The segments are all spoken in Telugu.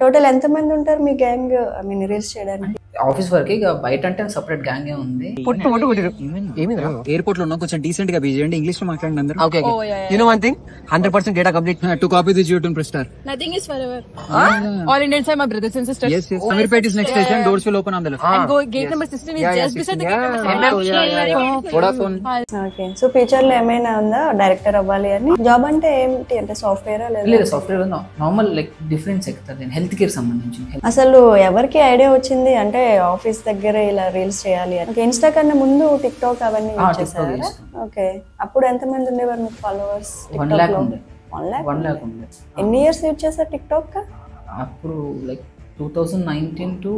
టోటల్ ఎంత మంది ఉంటారు మీ గ్యాంగ్? ఐ మీన్ రీల్స్ చేయడానికి? ఆఫీస్ వరకు ఇక బయట అంటే సెపరేట్ గ్యాంగ్ ఉంది. ఎయిర్పోర్ట్ లో ఉన్నా కొంచెం డీసెంట్ గా బిజీ అండి. ఇంగ్లీష్ లో మాట్లాడండి అందరూ. Okay. You know one thing? 100% data complete. To copy this you press star. Nothing is forever. All Indians are my brothers and sisters. Yes. Amirpet is next station. Doors will open on the left. And go gate number 16 is just beside the gate number 16. Vodafone. Okay. So future లో ఏమైనా ఉందా డైరెక్టర్ అవ్వాలి అని? జాబ్ అంటే ఏంటి, అంటే సాఫ్ట్వేరా లేదు software normal like different sector, health care సంబంధించి. అసలు ఎవరికి ఐడియా వచ్చింది అంటే ఆఫీస్ దగ్గర ఇలా రీల్స్ చేయాలి అని? ఇన్స్టా కన్నా ముందు టిక్ టాక్ అవన్నీ యూజ్ చేశారా? ఓకే. అప్పుడు ఎంత మంది ఉండేవారు మీకు ఫాలోవర్స్? 1 lakh ఉంది. 1 lakh ఉంది. ఎన్ని ఇయర్స్ యూజ్ చేశారు టిక్ టాక్? అప్పుడు లైక్ 2019 టు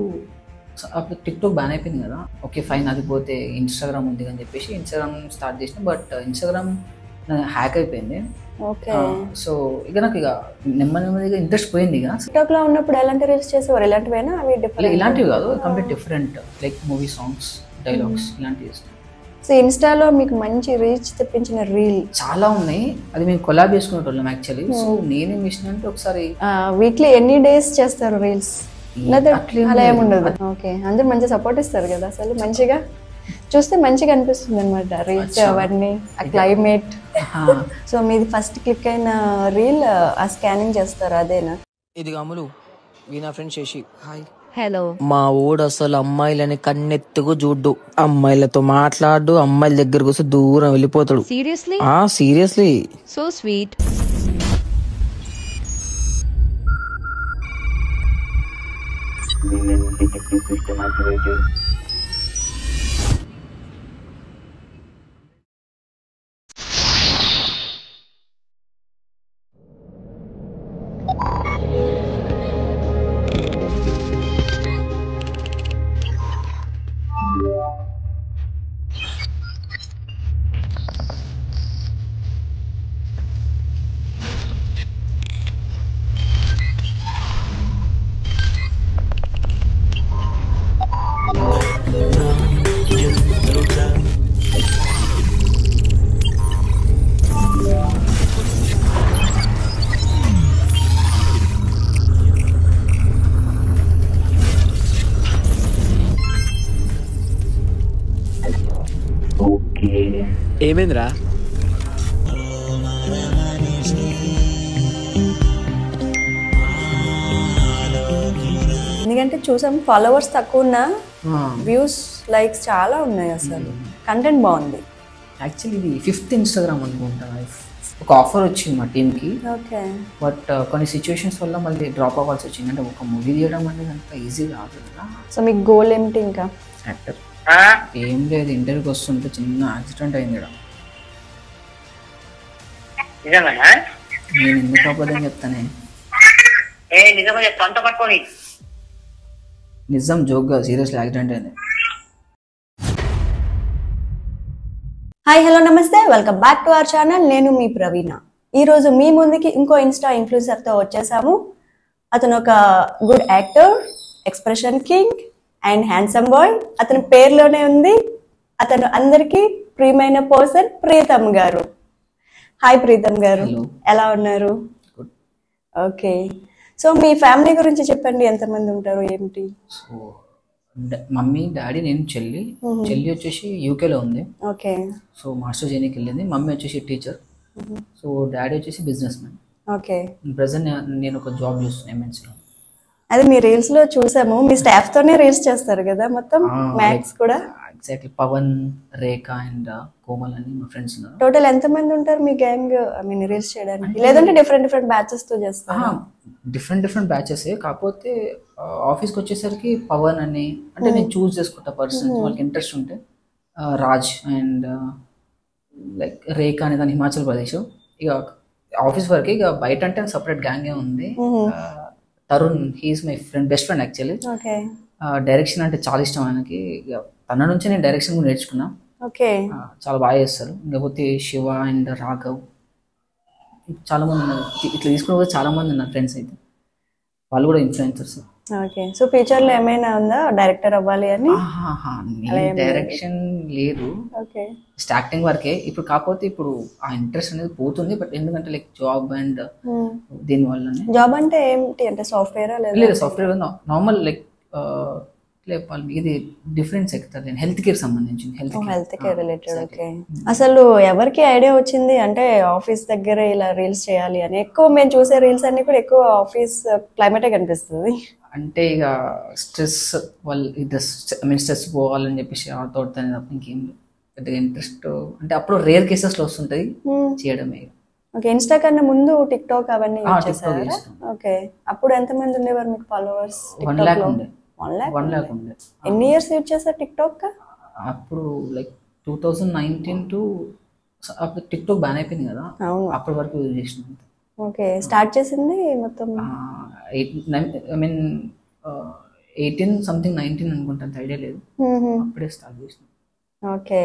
అప్పుడు టిక్ టాక్ బ్యాన్ అయిపోయింది కదా. ఓకే ఫైన్, అది పోతే ఇన్స్టాగ్రామ్ ఉంది అని చెప్పేసి ఇన్స్టాగ్రామ్ స్టార్ట్ చేసిన. బట్ ఇన్స్టాగ్రామ్ హ్యాక్ అయిపోయింది. ఓకే. సో ఇక నాకు ఇక నెమ్మదిగా ఇంట్రెస్ట్ పోయింది. ఇక టిక్ టాక్ లో ఉన్నప్పుడు ఎలాంటి రీల్స్ చేసేవారు? ఇలాంటివేనా? అవి డిఫరెంట్? ఇలాంటివి కాదు, complete different, like movie songs, dialogues ఇలాంటివి చేస్తాం. సో ఇన్స్టాలో మీకు మంచి రీచ్ తెప్పించిన రీల్ చాలా ఉన్నాయి. అది మేము కొలాబ్ చేసుకునేటోళ్ళం యాక్చువల్లీ. సో నేనేం చేసిన అంటే ఒకసారి వీక్లీ ఎన్ని డేస్ చేస్తారు రీల్స్? అలా ఏముండదు. ఓకే. అందరూ మంచి సపోర్ట్ ఇస్తారు కదా, అసలు మంచిగా చూస్తే మంచిగా అనిపిస్తుంది అనమాట రీచ్ అవన్నీ, ఆ క్లైమేట్. సో మీది ఫస్ట్ క్లిక్ అయిన రీల్ ఆ స్కానింగ్ చేస్తారు అదేనా? ఇది అమ్ములు, ఈ నా ఫ్రెండ్ శశి. హాయ్. హలో. మా ఊడు అసలు అమ్మాయిలని కన్నెత్తుకు చూడ్డు, అమ్మాయిలతో మాట్లాడు, అమ్మాయిల దగ్గర కూర్చో దూరం వెళ్ళిపోతాడు. సీరియస్లీ? సీరియస్లీ. So sweet. ఏమైందిరా? ఎందుకంటే చూసాం ఫాలోవర్స్ తక్కువ ఉన్నా వ్యూస్ లైక్స్ చాలా ఉన్నాయి. అసలు కంటెంట్ బాగుంది. యాక్చువల్లీ ఇది 5th ఇన్స్టాగ్రామ్ అనుకుంటా. ఒక ఆఫర్ వచ్చింది మా టీమ్కి. ఓకే. బట్ కొన్ని సిచ్యువేషన్స్ వల్ల మళ్ళీ డ్రాప్ అవ్వాల్సి వచ్చింది. అంటే ఒక మూవీ తీయడం అనేది అంత ఈజీ కాదు కదా. సో మీకు గోల్ ఏమిటి ఇంకా? యాక్టర్ ఏం లేదు, ఇంటర్వ్యూకి వస్తుంటే చిన్న యాక్సిడెంట్ అయింది ఇక్కడ. నేను ఎందుకు అవ్వదని చెప్తానే, నిజం జోక్గా సీరియస్లీ యాక్సిడెంట్ అయింది. హాయ్, హలో, నమస్తే, welcome back to our channel. నేను మీ ప్రవీణ. ఈరోజు మీ ముందుకి ఇంకో ఇన్స్టా ఇన్ఫ్లుయెన్సర్తో వచ్చేసాము. అతను ఒక good actor, expression king and handsome boy. అతని పేరులోనే ఉంది. అతను అందరికీ ప్రియమైన పర్సన్ ప్రీతమ్ గారు. హాయ్ ప్రీతమ్ గారు, ఎలా ఉన్నారు? ఓకే. సో మీ ఫ్యామిలీ గురించి చెప్పండి. ఎంతమంది ఉంటారు, ఏమిటి? సో మమ్మీ, డాడీ, నేను, చెల్లి. చెల్లి వచ్చేసి యూకేలో ఉంది. ఓకే. సో మాస్టర్ చేయడానికి వెళ్ళింది. మమ్మీ వచ్చేసి టీచర్. సో డాడీ వచ్చేసి బిజినెస్ మ్యాన్. ఓకే. ప్రెసెంట్ నేను ఒక జాబ్ చేస్తున్నాను ఎంఎన్సీలో. అదే మీ రీల్స్ లో చూసాము, మీ స్టాఫ్ తోనే రీల్స్ చేస్తారు కదా మొత్తం, మ్యాక్స్ కూడా. ఎగ్జాక్ట్లీ. పవన్, రేఖ అండ్ కోమల్ అని మా ఫ్రెండ్స్ ఉన్నారు. టోటల్ ఎంత మంది ఉంటారు మీ గ్యాంగ్? ఐ మీన్ రీల్స్ చేయడానికి, లేదంటే డిఫరెంట్ బ్యాచెస్ తో చేస్తారు? Different batches. కాకపోతే ఆఫీస్కి వచ్చేసరికి పవన్ అని, అంటే నేను చూస్ చేసుకుంటా పర్సన్ వాళ్ళకి ఇంట్రెస్ట్ ఉంటే. రాజ్ అండ్ లైక్ రేఖ అనేది దాని హిమాచల్ ప్రదేశ్. ఇక ఆఫీస్ వరకు ఇక బయట అంటే సపరేట్ గ్యాంగే ఉంది. Tarun, he's my friend, best friend actually. Direction అంటే చాలా ఇష్టం ఆయనకి. తన నుంచి నేను డైరెక్షన్ కూడా నేర్చుకున్నా. చాలా బాగా చేస్తారు. లేకపోతే శివ అండ్ రాఘవ్ చాలా మంది ఉన్నారు. ఇట్లా తీసుకున్న చాలా మంది ఉన్నారు ఫ్రెండ్స్ అయితే. వాళ్ళు కూడా ఇన్ఫ్లుయెన్సర్స్. ఓకే. సో ఫ్యూచర్ లో ఏమైనా ఉందా డైరెక్టర్ అవ్వాలి అని? డైరెక్షన్ లేదు, ఓకే. యాక్టింగ్ వరకే ఇప్పుడు. కాకపోతే ఇప్పుడు ఆ ఇంట్రెస్ట్ అనేది పోతుంది, బట్ ఎందుకంటే లైక్ జాబ్ అండ్ దీని వల్లనే. జాబ్ అంటే ఏంటి, అంటే సాఫ్ట్వేర్ లేదు సాఫ్ట్వేర్ నార్మల్ లైక్ ఇది డిఫరెంట్ సెక్టర్, హెల్త్ కేర్ సంబంధించింది. Health care related. ఓకే. అసలు ఎవరికి ఐడియా వచ్చింది అంటే ఆఫీస్ దగ్గర ఇలా రీల్స్ చేయాలి అని? ఎక్కువ మేము చూసే రీల్స్ అన్ని కూడా ఎక్కువ ఆఫీస్ క్లైమేటే కనిపిస్తుంది. అంటే ఇక స్ట్రెస్ వాళ్ళు స్ట్రెస్ పోవాలని చెప్పేసి ఆ తోట ఇంకేం పెద్దగా ఇంట్రెస్ట్. అంటే అప్పుడు రేర్ కేసెస్ లో వస్తుంటది చేయడమే. ఓకే. ఇన్స్టా కన్నా ముందు టిక్ టాక్ అవన్నీ యూజ్ చేశారా? ఓకే. అప్పుడు ఎంతమంది ఉండేవారు మీకు ఫాలోవర్స్? 1 lakh ఉండే. 1 lakh ఉండే. ఎన్ని ఇయర్స్ యూజ్ చేశారు టిక్ టాక్? అప్పుడు లైక్ 2019 టు అప్పుడు టిక్ టాక్ బ్యాన్ అయిపోయింది కదా, అప్పటి వరకు యూజ్ చేసిన. ఓకే. స్టార్ట్ చేసింది మొత్తం ఐ మీన్ 18 సంథింగ్ 19 అనుకుంటాను, ఐడియా లేదు, అప్పుడే స్టార్ట్ చేసిన. ఓకే.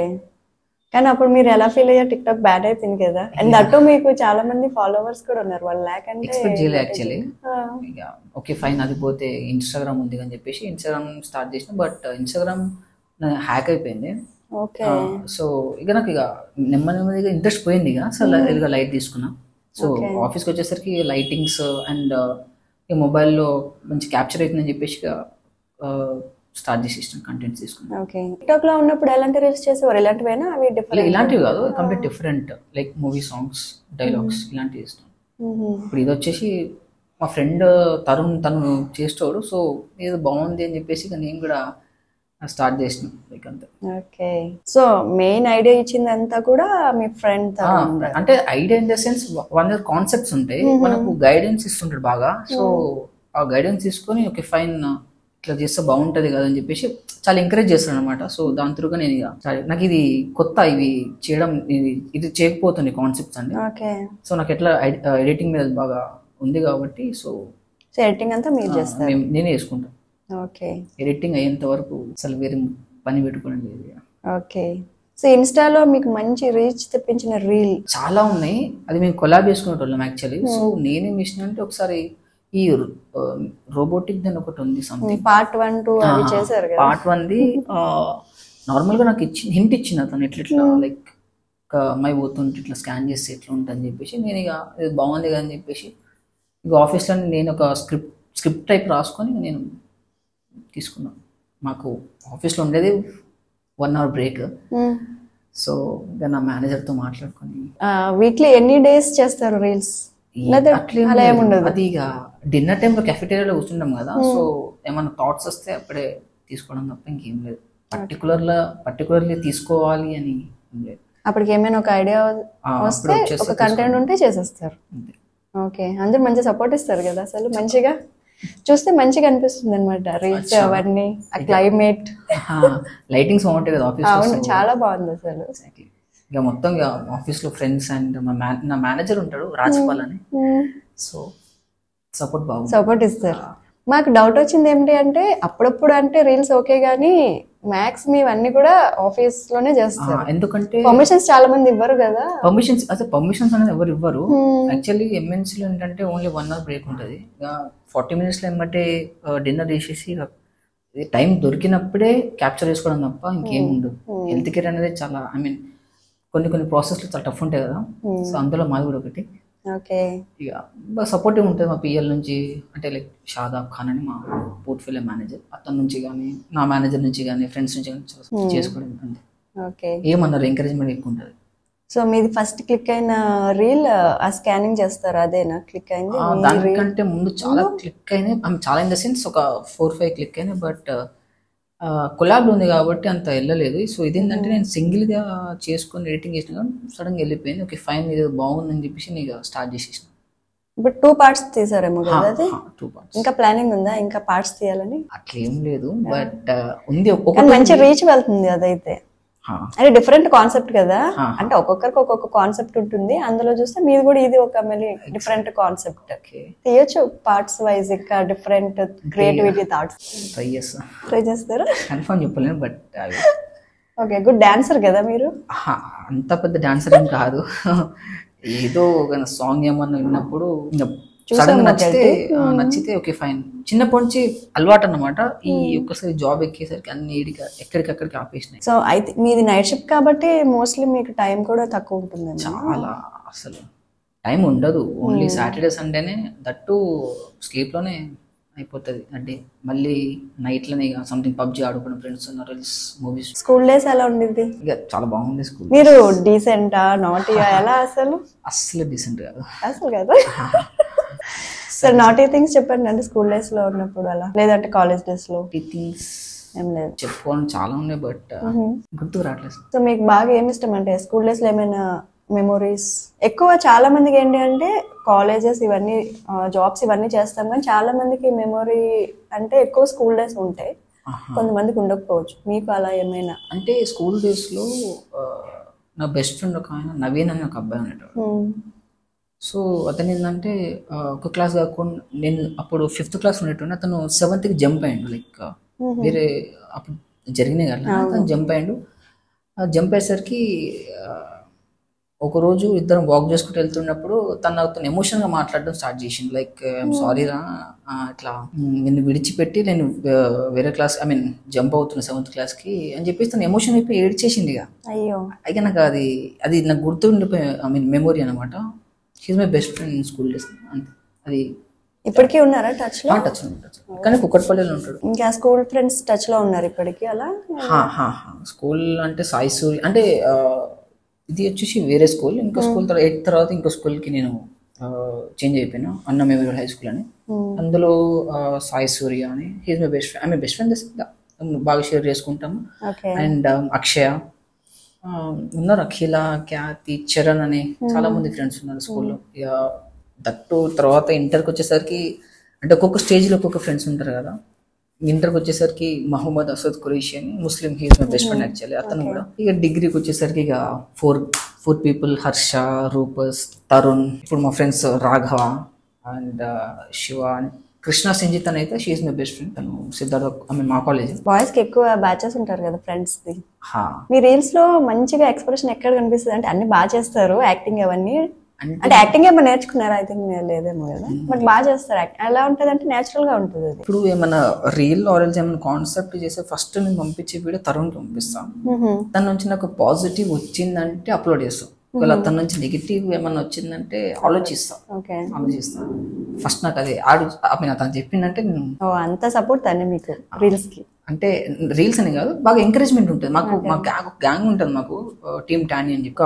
కానీ అప్పుడు మీరు ఎలా ఫీల్ అయ్యారు? టిక్ టాక్ బ్యాన్ అయిపోయింది కదా, అండ్ అటు మీకు చాలా మంది ఫాలోవర్స్ కూడా ఉన్నారు. 1 lakh అంటే ఎక్స్పెక్ట్ చేయలేదు యాక్చువల్లీ. ఓకే ఫైన్, అది పోతే ఇన్స్టాగ్రామ్ ఉంది అని చెప్పేసి ఇన్స్టాగ్రామ్ స్టార్ట్ చేసిన, బట్ ఇన్స్టాగ్రామ్ హ్యాక్ అయిపోయింది. ఓకే. సో ఇక నాకు ఇక నెమ్మదిగా ఇంట్రెస్ట్ పోయింది ఇక. సో ఇక లైట్ తీసుకున్నా. సో ఆఫీస్కి వచ్చేసరికి లైటింగ్స్ అండ్ ఈ మొబైల్లో మంచి క్యాప్చర్ అవుతుందని చెప్పేసి స్టార్ట్ చేసి ఇష్టం కంటెంట్స్ తీసుకున్నాను. ఓకే. టిక్టాక్ లో ఉన్నప్పుడు ఎలాంటి రీల్స్ చేసేవారు? ఇలాంటివేనా? అవి డిఫరెంట్? ఇలాంటివి కాదు, complete different, like movie songs, dialogues ఇలాంటివి ఇష్టం. ఇప్పుడు ఇది వచ్చేసి మా ఫ్రెండ్ తరుణ్ తను చేస్తాడు, సో ఏదో బాగుంది అని చెప్పేసి నేను కూడా స్టార్ట్ చేసిన లైక్ అంతే. ఓకే. సో మెయిన్ ఐడియా ఇచ్చిందంతా కూడా మీ ఫ్రెండ్? అంటే idea in the sense one concepts ఉంటాయి, మనకు గైడెన్స్ ఇస్తుంటాడు బాగా. సో ఆ గైడెన్స్ తీసుకొని ఓకే ఫైన్ ఇట్లా చేస్తే బాగుంటది కదా అని చెప్పేసి చాలా ఎంకరేజ్ చేస్తాను అనమాట. సో దాని త్రూగా నేను ఇక నాకు ఇది కొత్త, ఇవి చేయడం ఇది చేయకపోతుంది కాన్సెప్ట్స్ అండి. సో నాకు ఎట్లా ఎడిటింగ్ మీద బాగా ఉంది కాబట్టి సో ఎడిటింగ్ అంతా మీరు చేస్తారు? నేనే చేసుకుంటాను. ఓకే. ఎడిటింగ్ అయ్యేంత వరకు అసలు వేరే పని పెట్టుకోవడం లేదు. ఓకే. సో ఇన్స్టాలో మీకు మంచి రీచ్ తెప్పించిన రీల్ చాలా ఉన్నాయి, అది మేము కొలాబ్ చేసుకునేటోళ్ళం యాక్చువల్లీ. సో నేనేం చేసిన అంటే ఒకసారి ఈ రోబోటిక్ దాని ఒకటి ఉంది సంథింగ్, పార్ట్ 1, 2 అవి చేశారు కదా. పార్ట్ 1ది నార్మల్గా నాకు హింట్ ఇచ్చింది అతను, ఇట్లా లైక్ అమ్మాయి పోతుంటే ఇట్లా స్కాన్ చేస్తే ఎట్లా ఉంటుంది అని చెప్పేసి. నేను ఇక ఇది బాగుంది కదా అని చెప్పేసి ఇక ఆఫీస్లో నేను ఒక స్క్రిప్ట్ టైప్ రాసుకొని నేను తీసుకున్నాను. మాకు ఆఫీస్లో ఉండేది 1 hour బ్రేక్. సో ఇక నా మేనేజర్తో మాట్లాడుకొని వీక్లీ ఎన్ని డేస్ చేస్తారు రీల్స్? అట్లా ఏముండదు, అది ఇక డిన్నర్ టైంలో కెఫెటేరియాలో కూర్చుంటాం కదా, సో ఏమైనా థాట్స్ వస్తే అప్పుడే తీసుకోవడం తప్ప ఇంకేం లేదు. పర్టికులర్లీ తీసుకోవాలి అని లేదు. అప్పటికి ఏమైనా ఒక ఐడియా వస్తే ఒక కంటెంట్ ఉంటే చేసేస్తారు. ఓకే. అందరూ మంచి సపోర్ట్ ఇస్తారు కదా, అసలు మంచిగా చూస్తే మంచిగా అనిపిస్తుంది అనమాట రీల్స్ అవన్నీ, ఆ క్లైమేట్, లైటింగ్స్ బాగుంటాయి కదా ఆఫీస్. అవును, చాలా బాగుంది అసలు. ఇక మొత్తం ఇక ఆఫీస్లో ఫ్రెండ్స్ అండ్ నా మేనేజర్ ఉంటాడు రాజ్పాల్ అని, సో సపోర్ట్ ఇస్తారు. మాకు డౌట్ వచ్చింది ఏంటి అంటే అప్పుడప్పుడు అంటే రీల్స్ ఓకే గానీ మ్యాక్స్ మీవన్నీ కూడా ఆఫీస్ లోనే చేస్తారు, ఎందుకంటే పర్మిషన్స్ చాలా మంది ఇవ్వరు కదా. పర్మిషన్స్ అనేది ఎవరు ఇవ్వరు యాక్చువల్లీ. ఎంఎన్సీలో ఏంటంటే ఓన్లీ 1 hour బ్రేక్ ఉంటుంది, 40 minutes ఏమంటే డిన్నర్ చేసేసి టైం దొరికినప్పుడే క్యాప్చర్ చేసుకోవడం తప్ప ఇంకేం ఉండదు. హెల్త్ కేర్ అనేది చాలా ఐ మీన్ కొన్ని ప్రాసెస్లు చాలా టఫ్ ఉంటాయి కదా, సో అందులో మాది కూడా ఒకటి. ఓకే. ఇక బాగా సపోర్టివ్ ఉంటుంది మా పిఎల్ నుంచి, అంటే లైక్ షాదాబ్ ఖాన్ అని మా పోర్ట్ఫోలియో మేనేజర్, అతని నుంచి కానీ నా మేనేజర్ నుంచి కానీ ఫ్రెండ్స్ నుంచి కానీ చేసుకోవడం ఉంటుంది. ఓకే. ఏమన్నారు ఎంకరేజ్మెంట్ ఎక్కువ ఉంటుంది. సో మీది ఫస్ట్ క్లిక్ అయిన రీల్ ఆ స్కానింగ్ చేస్తారు అదేనా క్లిక్ అయింది? దానికంటే ముందు చాలా క్లిక్ అయినాయి, చాలా ఇన్ ద సెన్స్ ఒక 4-5 క్లిక్ అయినాయి, బట్ కొలాబ్ ఉంది కాబట్టి అంత వెళ్ళలేదు. సో ఇదేంటంటే నేను సింగిల్గా చేసుకొని ఎడిటింగ్ చేసిన కానీ సడన్గా వెళ్ళిపోయింది. ఓకే ఫైన్ ఇది బాగుందని చెప్పేసి నేను స్టార్ట్ చేసేసిన. ఇప్పుడు 2 parts తీసారేమో కదా అది? 2 parts. ఇంకా ప్లానింగ్ ఉందా ఇంకా పార్ట్స్ తీయాలని? అట్లా ఏం లేదు, బట్ ఉంది. మంచి రీచ్ వెళ్తుంది అదైతే. అంటే డిఫరెంట్ కాన్సెప్ట్ కదా, అంటే ఒక్కొక్కరికి ఒక్కొక్క కాన్సెప్ట్ ఉంటుంది, అందులో చూస్తే మీది కూడా ఇది ఒక మళ్ళీ డిఫరెంట్ కాన్సెప్ట్ తీయచ్చు పార్ట్స్ వైజ్, ఇంకా డిఫరెంట్ క్రియేటివిటీ థాట్స్ ట్రై చేస్తారు. కన్ఫర్మ్ చెప్పలేను, బట్ ఓకే. గుడ్ డాన్సర్ కదా మీరు? అంత పెద్ద డాన్సర్ ఏం కాదు, ఏదో ఒక సాంగ్ ఏమన్నా విన్నప్పుడు ఇంకా సడన్ గా నచ్చితే ఓకే ఫైన్. చిన్నప్పటి నుంచి అలవాటు అన్నమాట. ఈ ఒక్కసారి జాబ్ ఎక్కేసరికి అన్ని ఎక్కడికక్కడికి ఆపేసినాయి. సో అయితే మీది నైట్ షిఫ్ట్ కాబట్టి మోస్ట్లీ మీకు టైం కూడా తక్కువ ఉంటుంది. చాలా అసలు టైం ఉండదు. ఓన్లీ సాటర్డే సండేనే, దట్టు స్లీప్ లోనే అయిపోతుంది. అంటే మళ్ళీ నైట్ లోనే సంథింగ్ పబ్జీ ఆడుకున్న ఫ్రెండ్స్ ఉన్నారు, మూవీస్. స్కూల్ డేస్ ఎలా ఉండేది? ఇక చాలా బాగుంది స్కూల్. మీరు డీసెంటా నాటీయా ఎలా అస్సలు డీసెంట్ కాదు అసలు కదా. సార్ నాటీ థింగ్స్ చెప్పండి, అంటే స్కూల్ డేస్ లో ఉన్నప్పుడు అలా, లేదంటే కాలేజ్ డేస్ లో. థింగ్స్ ఏం లేదు, చెప్పుకోవడం చాలా ఉన్నాయి బట్ గుర్తుకు రావట్లేదు. సో మీకు బాగా ఏమి ఇష్టం అంటే స్కూల్ డేస్ లో ఏమైనా మెమోరీస్? ఎక్కువ చాలా మందికి ఏంటి అంటే కాలేజెస్ ఇవన్నీ జాబ్స్ ఇవన్నీ చేస్తాం, కానీ చాలా మందికి మెమొరీ అంటే ఎక్కువ స్కూల్ డేస్ ఉంటాయి, కొంతమందికి ఉండకపోవచ్చు. మీకు అలా ఏమైనా? అంటే స్కూల్ డేస్ లో నా బెస్ట్ ఫ్రెండ్ ఒక ఆయన నవీన్ అని ఒక అబ్బాయి ఉండేవాడు. సో అతను ఏంటంటే ఒక క్లాస్ కాకుండా, నేను అప్పుడు 5th క్లాస్ ఉండేటోని, అతను 7th జంప్ అయ్యాడు. లైక్ వేరే అప్పుడు జరిగినాయి కదా, అతను జంప్ అయ్యాడు. జంప్ అయ్యేసరికి ఒకరోజు ఇద్దరం వాక్ చేసుకుంటూ వెళ్తున్నప్పుడు అతను ఎమోషన్గా మాట్లాడడం స్టార్ట్ చేసింది. లైక్ ఐఎమ్ సారీ రా, ఇట్లా నిన్ను విడిచిపెట్టి నేను వేరే క్లాస్ జంప్ అవుతున్నా 7th క్లాస్కి అని చెప్పేసి తను ఎమోషన్ అయిపోయి ఏడ్చేసింది. అయ్యో, అయితే నాకు అది నాకు గుర్తుండిపోయి మెమొరీ అనమాట. She's my best friend in school days. అది ఇప్పటికీ ఉన్నారా టచ్ లో? టచ్ కానీ కుక్కట్పల్లిలో ఉంటాడు. ఇంకా స్కూల్ ఫ్రెండ్స్ టచ్ లో ఉన్నారు ఇప్పటికీ అలా? స్కూల్ అంటే సాయి సూరి అంటే ఇది వచ్చేసి వేరే స్కూల్. ఇంకో స్కూల్ 8th తర్వాత ఇంకో స్కూల్కి నేను చేంజ్ అయిపోయినా, అన్న మెమోరియల్ హై స్కూల్ అని. అందులో సాయి సూర్య అని, he's my best friend. Best friend బాగా షేర్ చేసుకుంటాము. అండ్ అక్షయ ఉన్నారు, అఖిల, ఖ్యాతి, చరణ్ అని చాలా మంది ఫ్రెండ్స్ ఉన్నారు స్కూల్లో. ఇక దట్టు తర్వాత ఇంటర్కి వచ్చేసరికి అంటే ఒక్కొక్క స్టేజ్లో ఒక్కొక్క ఫ్రెండ్స్ ఉంటారు కదా. ఇంటర్కి వచ్చేసరికి మహమ్మద్ అసద్ ఖురేషి అని Muslim, he's my best friend actually. అతను కూడా ఇక డిగ్రీకి వచ్చేసరికి ఇక ఫోర్ పీపుల్, హర్ష, రూపస్, తరుణ్. ఇప్పుడు మా ఫ్రెండ్స్ రాఘవ అండ్ శివ అని. కృష్ణ సంజిత్ అని అయితే షీఈస్ మై బెస్ట్ ఫ్రెండ్. తను సిద్ధార్థ మా కాలేజ్. బాయ్స్ కి ఎక్కువ బ్యాచెస్ ఉంటారు కదా ఫ్రెండ్స్ ది. మీ రీల్స్ లో మంచిగా ఎక్స్ప్రెషన్ ఎక్కడ కనిపిస్తుంది అంటే అన్ని బాగా చేస్తారు, యాక్టింగ్ అవన్నీ. అంటే యాక్టింగ్ ఏమో నేర్చుకున్నారా? ఐ థింక్ లేదేమో కదా, బట్ బాగా చేస్తారు. ఎలా ఉంటుంది అంటే నేచురల్ గా ఉంటుంది అది. ఇప్పుడు ఏమైనా రీల్ ఆరెల్స్ ఏమైనా కాన్సెప్ట్ చేస్తే ఫస్ట్ నేను పంపించే వీడియో తరుణ్కి పంపిస్తాను. తన నుంచి నాకు పాజిటివ్ వచ్చిందంటే అప్లోడ్ చేస్తాం. ఒకవేళ తన నుంచి నెగిటివ్ ఏమన్నా వచ్చిందంటే ఆలోచిస్తాను. ఫస్ట్ నాకు అది తను చెప్పిందంటే నేను అంత సపోర్ట్ తనే మీకు రీల్స్ కి. అంటే రీల్స్ అని కాదు, బాగా ఎంకరేజ్మెంట్ ఉంటుంది మాకు. మా గ్యాంగ్ ఉంటుంది మాకు, టీమ్ టానీ అని చెప్పి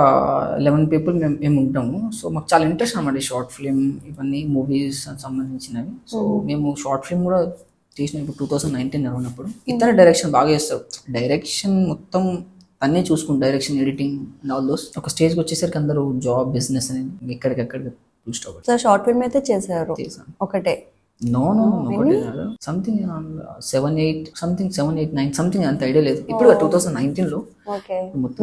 11 people మేము ఉంటాము. సో మాకు చాలా ఇంట్రెస్ట్ అనమాట షార్ట్ ఫిల్మ్ ఇవన్నీ, మూవీస్ సంబంధించినవి. సో మేము షార్ట్ ఫిల్మ్ కూడా చేసిన ఇప్పుడు 2019 ఉన్నప్పుడు. ఇతర డైరెక్షన్ బాగా చేస్తావు, డైరెక్షన్ మొత్తం తనే చూసుకుంటాం, direction, editing and all those. ఒక స్టేజ్కి వచ్చేసరికి అందరూ జాబ్, బిజినెస్ అనేది ఎక్కడికక్కడ చూసుకోవాలి. షార్ట్ ఫిల్మ్ అయితే చేశారు ఒకటే? నో సంథింగ్ 7, 8, 9 సంథింగ్, అంత ఐడియా లేదు. ఇప్పుడు 2019లో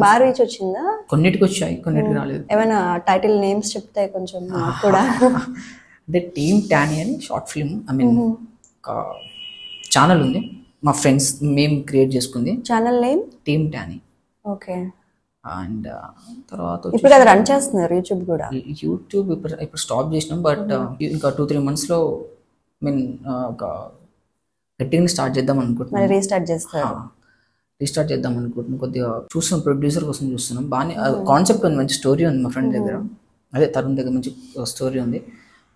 బాగా రీచ్ వచ్చిందా? కొన్నిటికి వచ్చాయి, కొన్నిటికి రాలేదు. ఏమైనా టైటిల్ నేమ్స్ చెప్తే కొంచెం కూడా. అంటే టీమ్ టానీ అని షార్ట్ ఫిల్మ్, ఒక ఛానల్ ఉంది మా ఫ్రెండ్స్ మేము క్రియేట్ చేసుకుంది. Channel name team Tani. Okay. And తర్వాత ఇప్పుడు అది రన్ చేస్తున్నారు యూట్యూబ్ కూడా? యూట్యూబ్ ఇప్పుడు స్టాప్ చేసినాం, బట్ ఇంకా 2-3 monthsలో ఒక గట్టిగా స్టార్ట్ చేద్దాం అనుకుంటున్నాం. రీస్టార్ట్ చేద్దాం అనుకుంటున్నాం. కొద్దిగా చూస్తున్నాం, ప్రొడ్యూసర్ కోసం చూస్తున్నాం. బాగానే కాన్సెప్ట్ ఉంది, మంచి స్టోరీ ఉంది మా ఫ్రెండ్ దగ్గర, అదే తరుణ్ దగ్గర మంచి స్టోరీ ఉంది.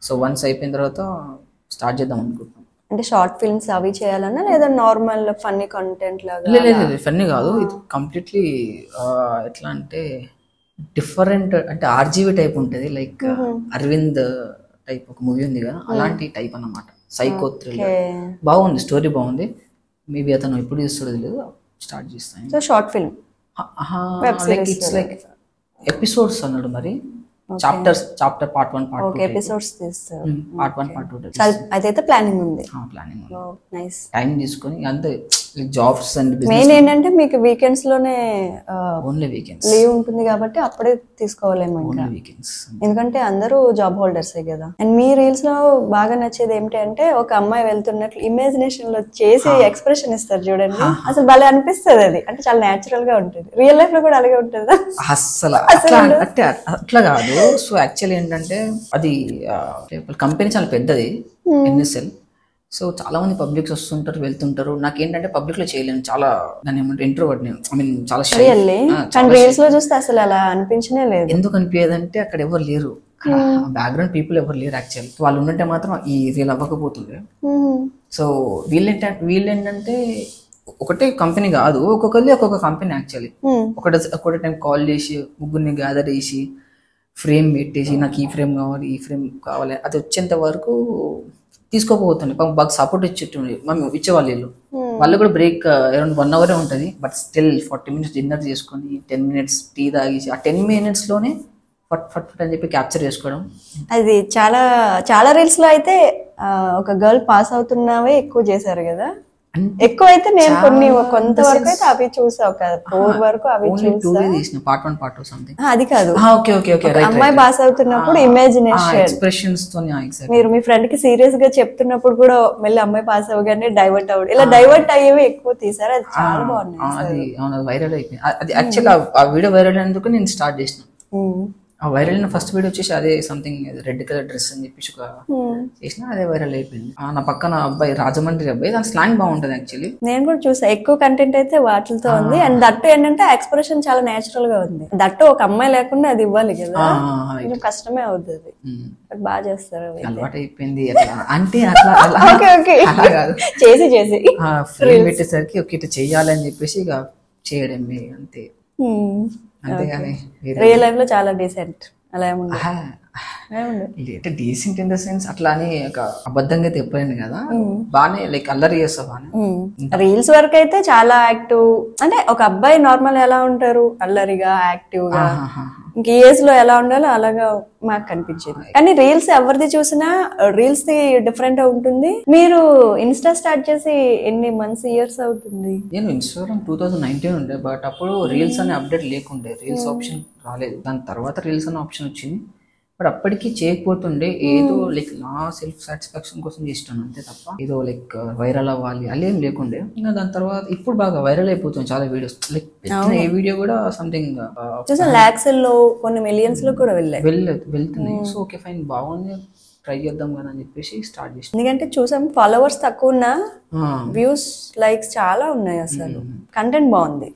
సో వన్స్ అయిపోయిన తర్వాత స్టార్ట్ చేద్దాం అనుకుంటున్నాం. అంటే షార్ట్ ఫిల్మ్స్ అవి చేయాలన్నా లేదా నార్మల్ ఫన్నీ కంటెంట్ లాగా? లేదు, ఫన్నీ కాదు, ఇది కంప్లీట్లీ ఎట్లా అంటే డిఫరెంట్, అంటే ఆర్జీవి టైప్ ఉంటుంది. లైక్ అరవింద్ టైప్ ఒక మూవీ ఉంది కదా, అలాంటి టైప్ అన్నమాట. సైకో థ్రిల్లర్ బాగుంది, స్టోరీ బాగుంది. మేబీ అతను ఎప్పుడు చేస్తాడో తెలియదు, స్టార్ట్ చేస్తాను. So short film it's like episodes అన్నాడు మరి, చాప్టర్ పార్ట్ 1 పార్ట్ 2 ఎపిసోడ్స్ తీస్తారు. పార్ట్ 1 పార్ట్ 2 అదైతే ప్లానింగ్ ఉంది. Planning nice. టైం తీసుకొని అంతే జాబ్స్ అండ్ మెయిన్ బిజినెస్ ఏంటంటే మీకు వీకెండ్స్ లోనే ఓన్లీ వీకెండ్స్. లీవ్ ఉంటుంది కాబట్టి అప్పుడే తీసుకోవాలేమో ఇంకా, ఓన్లీ వీకెండ్స్. ఎందుకంటే అందరూ జాబ్ హోల్డర్సే కదా. అండ్ మీ రీల్స్ లో బాగా నచ్చేది ఏమిటి అంటే ఒక అమ్మాయి వెళ్తున్నట్లు ఇమాజినేషన్ లో చేసి ఎక్స్ప్రెషన్ ఇస్తారు చూడండి, అసలు భలే అనిపిస్తుంది. అది అంటే చాలా నేచురల్ గా ఉంటుంది. రియల్ లైఫ్ లో కూడా అలాగే ఉంటుందా? అస్సలు అట్లా కాదు. సో యాక్చువల్లీ ఏంటంటే అది కంపెనీ చాలా పెద్దది, ఎన్ఎస్ఎల్. సో చాలా మంది పబ్లిక్స్ వస్తుంటారు వెళ్తుంటారు. నాకేంటంటే పబ్లిక్ లో చేయలేను, చాలా దాన్ని ఏమంటే ఇంట్రోవర్ట్ నేను. ఐ మీన్ చాలా షై. కానీ రీల్స్ లో చూస్తే అసలు అలా అనిపించనే లేదు. ఎందుకు అనిపించదంటే అక్కడ ఎవరు లేరు, బ్యాక్గ్రౌండ్ పీపుల్ ఎవరు లేరు యాక్చువల్లీ. వాళ్ళు ఉంటే మాత్రం ఈ రీల్ అవ్వకపోతుంది. సో వీళ్ళేంటంటే ఒకటే కంపెనీ కాదు, ఒక్కొక్కరిది ఒక్కొక్క కంపెనీ యాక్చువల్లీ. ఒకటి టైం కాల్ చేసి ముగ్గురిని గ్యాదర్ చేసి ఫ్రేమ్ పెట్టేసి నాకు ఈ ఫ్రేమ్ కావాలి ఈ ఫ్రేమ్ కావాలి అది వచ్చేంత వరకు తీసుకోపోతుంది. బాగా సపోర్ట్ ఇచ్చేట్టు మనం ఇచ్చేవాళ్ళు వీళ్ళు. వాళ్ళు కూడా బ్రేక్ అరౌండ్ 1 hour ఉంటుంది. బట్ స్టిల్ 40 minutes డిన్నర్ చేసుకొని 10 minutes టీ తాగేసి ఆ 10 minutes లోనే ఫట్ ఫట్ ఫట్ అని చెప్పి క్యాప్చర్ చేసుకోవడం. అది చాలా చాలా రీల్స్ లో అయితే ఒక గర్ల్ పాస్ అవుతున్నవే ఎక్కువ చేశారు కదా. ఎక్కువ అయితే నేను కొంతవరకు అయితే అవి చూసా, ఒక 4 వరకు అవి చూసా. Part 1 part 2 something. అది కాదు, అమ్మాయి పాస్ అవుతున్నప్పుడు ఇమాజినేషన్ ఎక్స్ప్రెషన్స్ తో మీరు మీ ఫ్రెండ్ కి సీరియస్ గా చెప్తున్నప్పుడు కూడా మళ్ళీ అమ్మాయి పాస్ అవ్వగానే డైవర్ట్ అవ్వడం, ఇలా డైవర్ట్ అయ్యేవి ఎక్కువ తీసారు. అది చాలా బాగున్నాయి. అది వైరల్ అయిపోయింది. అది యాక్చువల్ ఆ వీడియో వైరల్ అయినందుకు నేను స్టార్ట్ చేసిన. ఆ వైరల్ అయిన ఫస్ట్ వీడియో వచ్చేసి అదే సంథింగ్ రెడ్ కలర్ డ్రెస్ అని చెప్పేసి ఒక చేసిన, అదే వైరల్ అయిపోయింది. నా పక్కన అబ్బాయి రాజమండ్రి అబ్బాయి, దాని స్లాంగ్ బాగుంటది యాక్చువల్లీ. నేను కూడా చూసా, ఎక్కువ కంటెంట్ అయితే వాటితో ఉంది. అండ్ దట్టు ఏంటంటే ఎక్స్ప్రెషన్ చాలా నేచురల్ గా ఉంది. దట్టు ఒక అమ్మాయి లేకుండా అది ఇవ్వాలి కదా, కష్టమే అవుతుంది. బట్ బాగా చేస్తారు. అలవాటు అయిపోయింది అంటే అట్లా అలా కాదు, చేసి ఫ్రేమ్ పెట్టేసరికి ఒక ఇట్లా చెయ్యాలి అని చెప్పేసి ఇక చేయడమే అంతే. అంతేగాని రియల్ లైఫ్ లో చాలా డీసెంట్ అలా అంటే డీసెంట్ ఇన్ ద సెన్స్ అట్లా అని ఒక అబద్ధంగా అయితే చెప్పలేను కదా. బానే లైక్ అల్లరి చేస్తా బానే. రీల్స్ వరకు అయితే చాలా యాక్టివ్, అంటే ఒక అబ్బాయి నార్మల్ ఎలా ఉంటారు అల్లరిగా యాక్టివ్ గా, ఇంక ఈ ఏజ్ లో ఎలా ఉండాలో అలాగా మాకు కనిపించింది. కానీ రీల్స్ ఎవరిది చూసినా రీల్స్ ది డిఫరెంట్ ఉంటుంది. మీరు ఇన్స్టా స్టార్ట్ చేసి ఎన్ని మంత్స్ ఇయర్స్ అవుతుంది? నేను ఇన్స్టాగ్రామ్ 2019 ఉండే, బట్ అప్పుడు రీల్స్ అనే అప్డేట్ లేకుండే, రీల్స్ ఆప్షన్ రాలేదు. దాని తర్వాత రీల్స్ అనే ఆప్షన్ వచ్చింది. బట్ అప్పటికి చేయకపోతుండే, ఏదో లైక్ నా సెల్ఫ్ సాటిస్ఫాక్షన్ కోసం చేస్తాను అంతే తప్ప ఏదో లైక్ వైరల్ అవ్వాలి అలా ఏం లేకుండే. ఇంకా దాని తర్వాత ఇప్పుడు బాగా వైరల్ అయిపోతుంది చాలా వీడియోస్. లైక్ ఏ వీడియో కూడా సంథింగ్ లాక్స్ లో కొన్ని మిలియన్స్ లో కూడా వెళ్తున్నాయి. సో ఓకే ఫైన్, బాగుంది, ట్రై చేద్దాం కదా అని చెప్పేసి స్టార్ట్ చేసి. ఎందుకంటే చూసాం ఫాలోవర్స్ తక్కువ ఉన్నా వ్యూస్ లైక్స్ చాలా ఉన్నాయి, అసలు కంటెంట్ బాగుంది.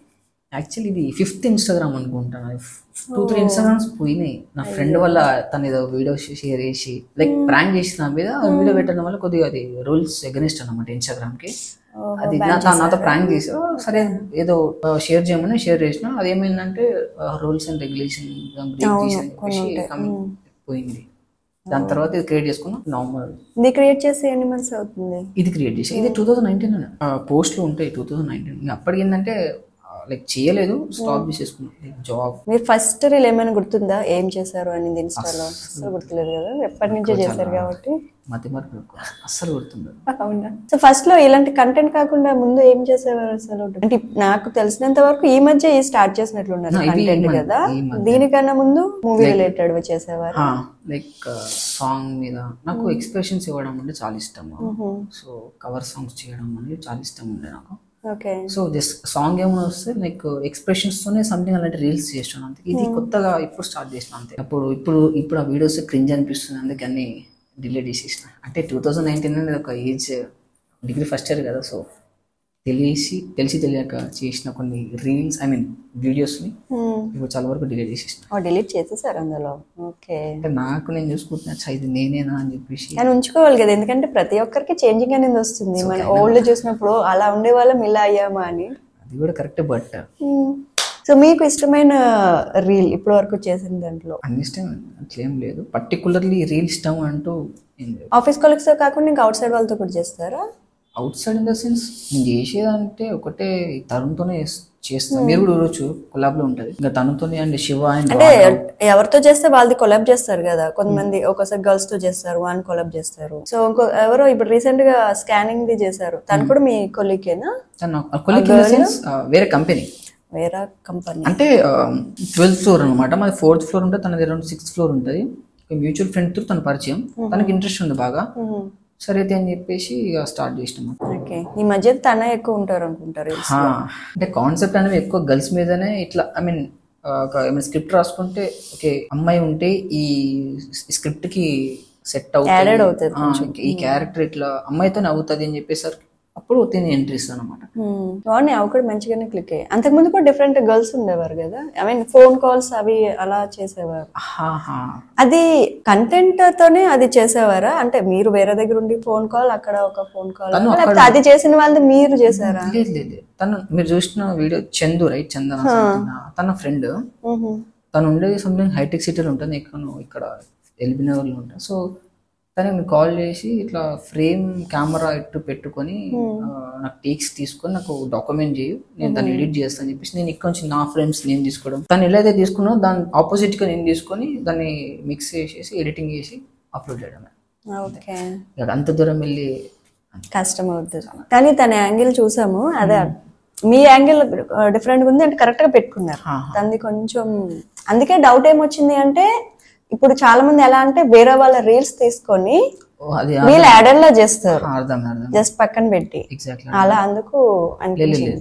యాక్చువల్లీ ఇది 5th ఇన్స్టాగ్రామ్ అనుకుంటాను. 2-3 ఇన్స్టాగ్రామ్స్ పోయినాయి. నా ఫ్రెండ్ వల్ల తను ఏదో వీడియో షేర్ చేసి లైక్ ప్రాంక్ చేసి నా మీద వీడియో పెట్టడం వల్ల కొద్దిగా అది రూల్స్ ఎగనిస్ట్ అనమాట ఇన్స్టాగ్రామ్ కి. అది నాతో ప్రాంక్ చేసి సరే ఏదో షేర్ చేయమని షేర్ చేసిన, అదేమైందంటే రూల్స్ అండ్ రెగ్యులేషన్ పోయింది. దాని తర్వాత ఇది క్రియేట్ చేసుకున్నా నార్మల్. ఇది క్రియేట్ చేసి ఎన్ని మంత్స్ అవుతుంది? ఇది క్రియేట్ చేసి ఇది 2019 పోస్ట్లు ఉంటాయి 2019. అప్పటికి ఏంటంటే లైక్ చేయలేదు, స్టాప్ చేసేసుకున్నాను జాబ్. మీరు ఫస్ట్ రీల్ ఏమైనా గుర్తుందా ఏం చేశారు అనేది ఇన్స్టాలో? అసలు గుర్తులేదు కదా, ఎప్పటి నుంచో చేశారు కాబట్టి. మతి మార్పు అస్సలు గుర్తుండదు. అవునా? సో ఫస్ట్ లో ఇలాంటి కంటెంట్ కాకుండా ముందు ఏం చేసేవారు అసలు? అంటే నాకు తెలిసినంత వరకు ఈ మధ్య స్టార్ట్ చేసినట్లున్నారు కంటెంట్ కదా, దీనికన్నా ముందు మూవీ రిలేటెడ్ చేసేవారు. లైక్ సాంగ్ మీద నాకు ఎక్స్ప్రెషన్స్ ఇవ్వడం అంటే చాలా ఇష్టం. సో కవర్ సాంగ్స్ చేయడం అనేది చాలా ఇష్టం ఉండే నాకు. సో జస్ట్ సాంగ్ ఏమైనా వస్తే లైక్ ఎక్స్ప్రెషన్స్ తోనే సంథింగ్ అలాంటి రీల్స్ చేస్తాను అంతే. ఇది కొత్తగా ఇప్పుడు స్టార్ట్ చేసిన అంతే. ఇప్పుడు ఆ వీడియోస్ క్రింజ్ అనిపిస్తుంది, అందుకని డిలీట్ చేసేసిన. అంటే 2019 అనేది ఒక ఏజ్, డిగ్రీ ఫస్ట్ ఇయర్ కదా. సో తెలిసి తెలియక చేసిన కొన్ని రీల్స్ ఐ మీన్ వీడియోస్ ని ఇప్పుడు చాలా వరకు డిలీట్ చేసేసిన. డిలీట్ చేసేసారు అందులో? ఓకే. అంటే నాకు నేను చూసుకుంటున్నా ఇది నేనేనా అని చెప్పేసి. కానీ ఉంచుకోవాలి కదా, ఎందుకంటే ప్రతి ఒక్కరికి చేంజింగ్ అనేది వస్తుంది. మన ఓల్డ్ చూసినప్పుడు అలా ఉండే వాళ్ళం ఇలా అయ్యామా అని. అది కూడా కరెక్ట్. బట్ సో మీకు ఇష్టమైన రీల్ ఇప్పటి వరకు చేసిన దాంట్లో? అన్ని ఇష్టం అట్లేం లేదు, పర్టికులర్లీ రీల్ ఇష్టం అంటూ. ఆఫీస్ కొలీగ్స్ తో కాకుండా ఇంకా అవుట్ సైడ్ వాళ్ళతో కూడా చేస్తారా? Out side in the sense నేను చేసేదంటే ఒకటే తరుణ్తోనే చేస్తాను. మీరు కూడా చూడొచ్చు, కొలాబ్ లో ఉంటది ఇంకా తనుతోనే అండ్ శివ అండ్ అంటే ఎవరితో చేస్తే వాళ్ళది కొలాబ్ చేస్తారు కదా, కొంతమంది ఒకసారి గర్ల్స్ తో చేస్తారు, వన్ కొలాబ్ చేస్తారు. సో ఇంకో ఎవరో ఇప్పుడు రీసెంట్ గా స్కానింగ్ ది చేశారు, తను కూడా మీ కొలీకేనా? తను కొలీగ్ ఇన్ ద సెన్స్ వేరే కంపెనీ, వేరే కంపెనీ. అంటే 12th ఫ్లోర్ అనమాట, మాది 4th ఫ్లోర్ ఉంటుంది, తనది అరౌండ్ 6th ఫ్లోర్ ఉంటుంది. మ్యూచువల్ ఫ్రెండ్ తో తన పరిచయం, తనకి ఇంట్రెస్ట్ ఉంది బాగా, సరే అయితే అని చెప్పేసి స్టార్ట్ చేసినాము. ఓకే, ఈ మధ్య తన ఎక్కువ ఉంటారు అనుకుంటారు. అంటే కాన్సెప్ట్ అనేవి ఎక్కువ గర్ల్స్ మీదనే ఇట్లా, ఐ మీన్ ఏమైనా స్క్రిప్ట్ రాసుకుంటే ఓకే అమ్మాయి ఉంటే ఈ స్క్రిప్ట్ కి సెట్ అవుతుంది, ఈ క్యారెక్టర్ ఇట్లా అమ్మాయితోనే అవుతుంది అని చెప్పేసరికి అప్పుడు నేను ఎంట్రీ ఇస్తాను అనమాట. బాగున్నాయి, అవి కూడా మంచిగానే క్లిక్ అయ్యాయి. అంతకుముందు కూడా డిఫరెంట్ గర్ల్స్ ఉండేవారు కదా, ఐ మీన్ ఫోన్ కాల్స్ అవి అలా చేసేవారు. అది కంటెంట్ తోనే అది చేసేవారా? అంటే మీరు వేరే దగ్గర ఉండి ఫోన్ కాల్, అక్కడ ఒక ఫోన్ కాల్, అది చేసిన వాళ్ళు మీరు చేసారా? లేదు, తను మీరు చూసిన వీడియో చందు రైట్, చందన తన ఫ్రెండ్, తను ఉండేది సంథింగ్ హైటెక్ సిటీలో ఉంటుంది, ఇక్కడ ఎల్బీ నగర్ లో ఉంటాను. సో తనకి కాల్ చేసి ఇట్లా ఫ్రేమ్ కెమెరా ఇట్టు పెట్టుకొని నాకు టేక్స్ తీసుకొని నాకు డాక్యుమెంట్ చేయు, నేను దాన్ని ఎడిట్ చేస్తాను చెప్పేసి నేను ఇక్కడ నుంచి నా ఫ్రేమ్స్ నేను తీసుకోవడం, తను ఎలా అయితే తీసుకున్నా దాని ఆపోజిట్ గా నేను తీసుకొని దాన్ని మిక్స్ చేసేసి ఎడిటింగ్ చేసి అప్లోడ్ చేయడమే. ఓకే, అంత దూరం వెళ్ళి కష్టం అవుతుంది. కానీ తన యాంగిల్ చూసాము, అదే మీ యాంగిల్ డిఫరెంట్ ఉంది అంటే కరెక్ట్ గా పెట్టుకున్నారు. తనది కొంచెం అందుకే డౌట్ ఏమొచ్చింది అంటే, ఇప్పుడు చాలా మంది ఎలా అంటే వేరే వాళ్ళ రీల్స్ తీసుకొని వీళ్ళు యాడర్ లా చేస్తారు, జస్ట్ పక్కన పెట్టి అలా. అందుకు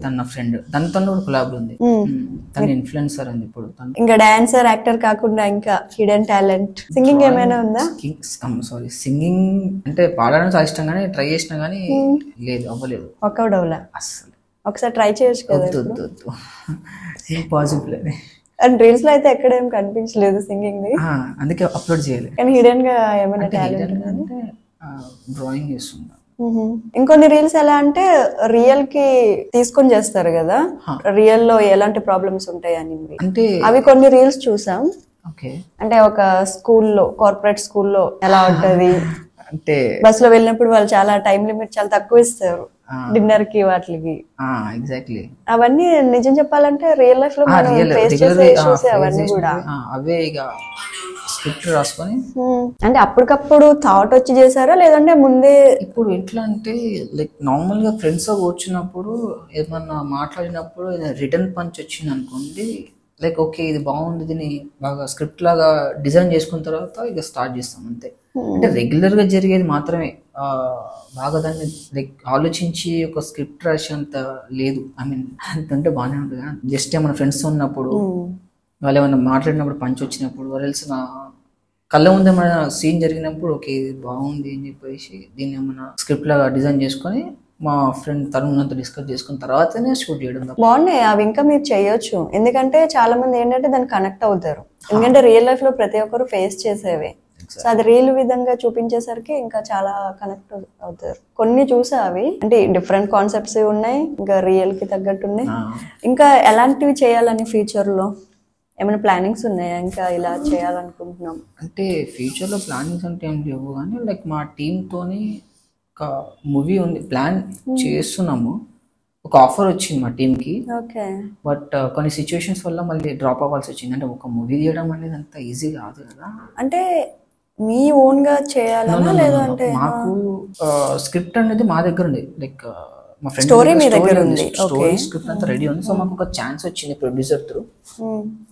తన ఫ్రెండ్ దానితో కూడా కొలాబ్ ఉంది, తన ఇన్ఫ్లుయెన్సర్ అండి ఇప్పుడు. ఇంకా డాన్సర్, యాక్టర్ కాకుండా ఇంకా హిడెన్ టాలెంట్ సింగింగ్ ఏమైనా ఉందా? సారీ, సింగింగ్ అంటే పాడడం చాలా ఇష్టం కానీ ట్రై చేసినా కానీ లేదు, అవ్వలేదు, వర్కౌట్ అవ్వలే అసలు. ఒకసారి ట్రై చేయొచ్చు కదా. పాసిబుల్ అది. అండ్ రీల్స్ లో అయితే ఎక్కడేం కనిపించలేదు సింగింగ్ ది, అందుకే అప్లోడ్ చేయాలి. కానీ హిడెన్ గా ఏమైనా టాలెంట్ అంటే డ్రాయింగ్ చేస్తున్నా. ఇంకొన్ని రీల్స్ ఎలా అంటే రియల్ కి తీసుకొని చేస్తారు కదా, రియల్ లో ఎలాంటి ప్రాబ్లమ్స్ ఉంటాయి అని, అంటే అవి కొన్ని రీల్స్ చూసాం. ఓకే, అంటే ఒక స్కూల్లో, కార్పొరేట్ స్కూల్లో ఎలా ఉంటది అంటే బస్ లో వెళ్ళినప్పుడు వాళ్ళు చాలా టైం లిమిట్ చాలా తక్కువ ఇస్తారు డిన్నర్ కి వాటికి. ఎగ్జాక్ట్లీ, అవన్నీ నిజం చెప్పాలంటే రియల్ లైఫ్ లో మనం ఫేస్ చేసే ఇష్యూస్ అవన్నీ కూడా అవే ఇక స్క్రిప్ట్ రాసుకొని. అంటే అప్పటికప్పుడు థాట్ వచ్చి చేశారా లేదంటే ముందే? ఇప్పుడు ఎట్లా అంటే లైక్ నార్మల్ గా ఫ్రెండ్స్ తో కూర్చున్నప్పుడు ఏమన్నా మాట్లాడినప్పుడు రిటర్న్ పంచ్ వచ్చింది అనుకోండి, లైక్ ఓకే ఇది బాగుంది, దీన్ని బాగా స్క్రిప్ట్ లాగా డిజైన్ చేసుకున్న తర్వాత ఇక స్టార్ట్ చేస్తాం అంతే. అంటే రెగ్యులర్ గా జరిగేది మాత్రమే, బాగా దాన్ని లైక్ ఆలోచించి ఒక స్క్రిప్ట్ రాసేంత లేదు. ఐ మీన్ అంతంటే బాగానే ఉంటుంది కదా, జస్ట్ ఏమైనా ఫ్రెండ్స్ ఉన్నప్పుడు వాళ్ళు ఏమైనా మాట్లాడినప్పుడు పంచ్ వచ్చినప్పుడు, వాళ్ళు తెలిసిన కళ్ళ ముందు ఏమైనా సీన్ జరిగినప్పుడు ఓకే ఇది బాగుంది అని చెప్పేసి దీన్ని ఏమైనా స్క్రిప్ట్ లాగా డిజైన్ చేసుకొని మా ఫ్రెండ్ తరుణ్తో డిస్కస్ చేసుకున్న తర్వాతనే షూట్ చేయడం. బాగున్నాయి అవి, ఇంకా మీరు చేయొచ్చు. ఎందుకంటే చాలా మంది ఏంటంటే దాన్ని కనెక్ట్ అవుతారు, ఎందుకంటే రియల్ లైఫ్ లో ప్రతి ఒక్కరు ఫేస్ చేసేవే. సో అది రియల్ విధంగా చూపించేసరికి ఇంకా చాలా కనెక్ట్ అవుతారు. కొన్ని చూసా అవి, అంటే డిఫరెంట్ కాన్సెప్ట్స్ ఉన్నాయి, ఇంకా రియల్ కి తగ్గట్టు ఉన్నాయి. ఇంకా ఎలాంటివి చేయాలని ఫ్యూచర్ లో ఏమైనా ప్లానింగ్స్ ఉన్నాయా? ఇంకా ఇలా చేయాలనుకుంటున్నాం అంటే ఫ్యూచర్ లో ప్లానింగ్స్ అంటే ఏం లేవు కానీ లైక్ మా టీమ్ తోని ఒక మూవీ ఉంది, ప్లాన్ చేస్తున్నాము. ఒక ఆఫర్ వచ్చింది మా టీమ్ కి, బట్ కొన్ని సిచ్యువేషన్స్ వల్ల మళ్ళీ డ్రాప్ అవ్వాల్సి వచ్చింది. అంటే ఒక మూవీ తీయడం అనేది అంత ఈజీ కాదు కదా. అంటే మీ ఓన్ గా చేయాలన్నా లేదంటే? మాకు స్క్రిప్ట్ అనేది మా దగ్గర ఉంది, లైక్ మా ఫ్రెండ్ స్టోరీ మీ దగ్గర ఉంది, స్టోరీ స్క్రిప్ట్ అంతా రెడీ ఉంది. సో మాకు ఒక ఛాన్స్ వచ్చింది ప్రొడ్యూసర్ త్రూ,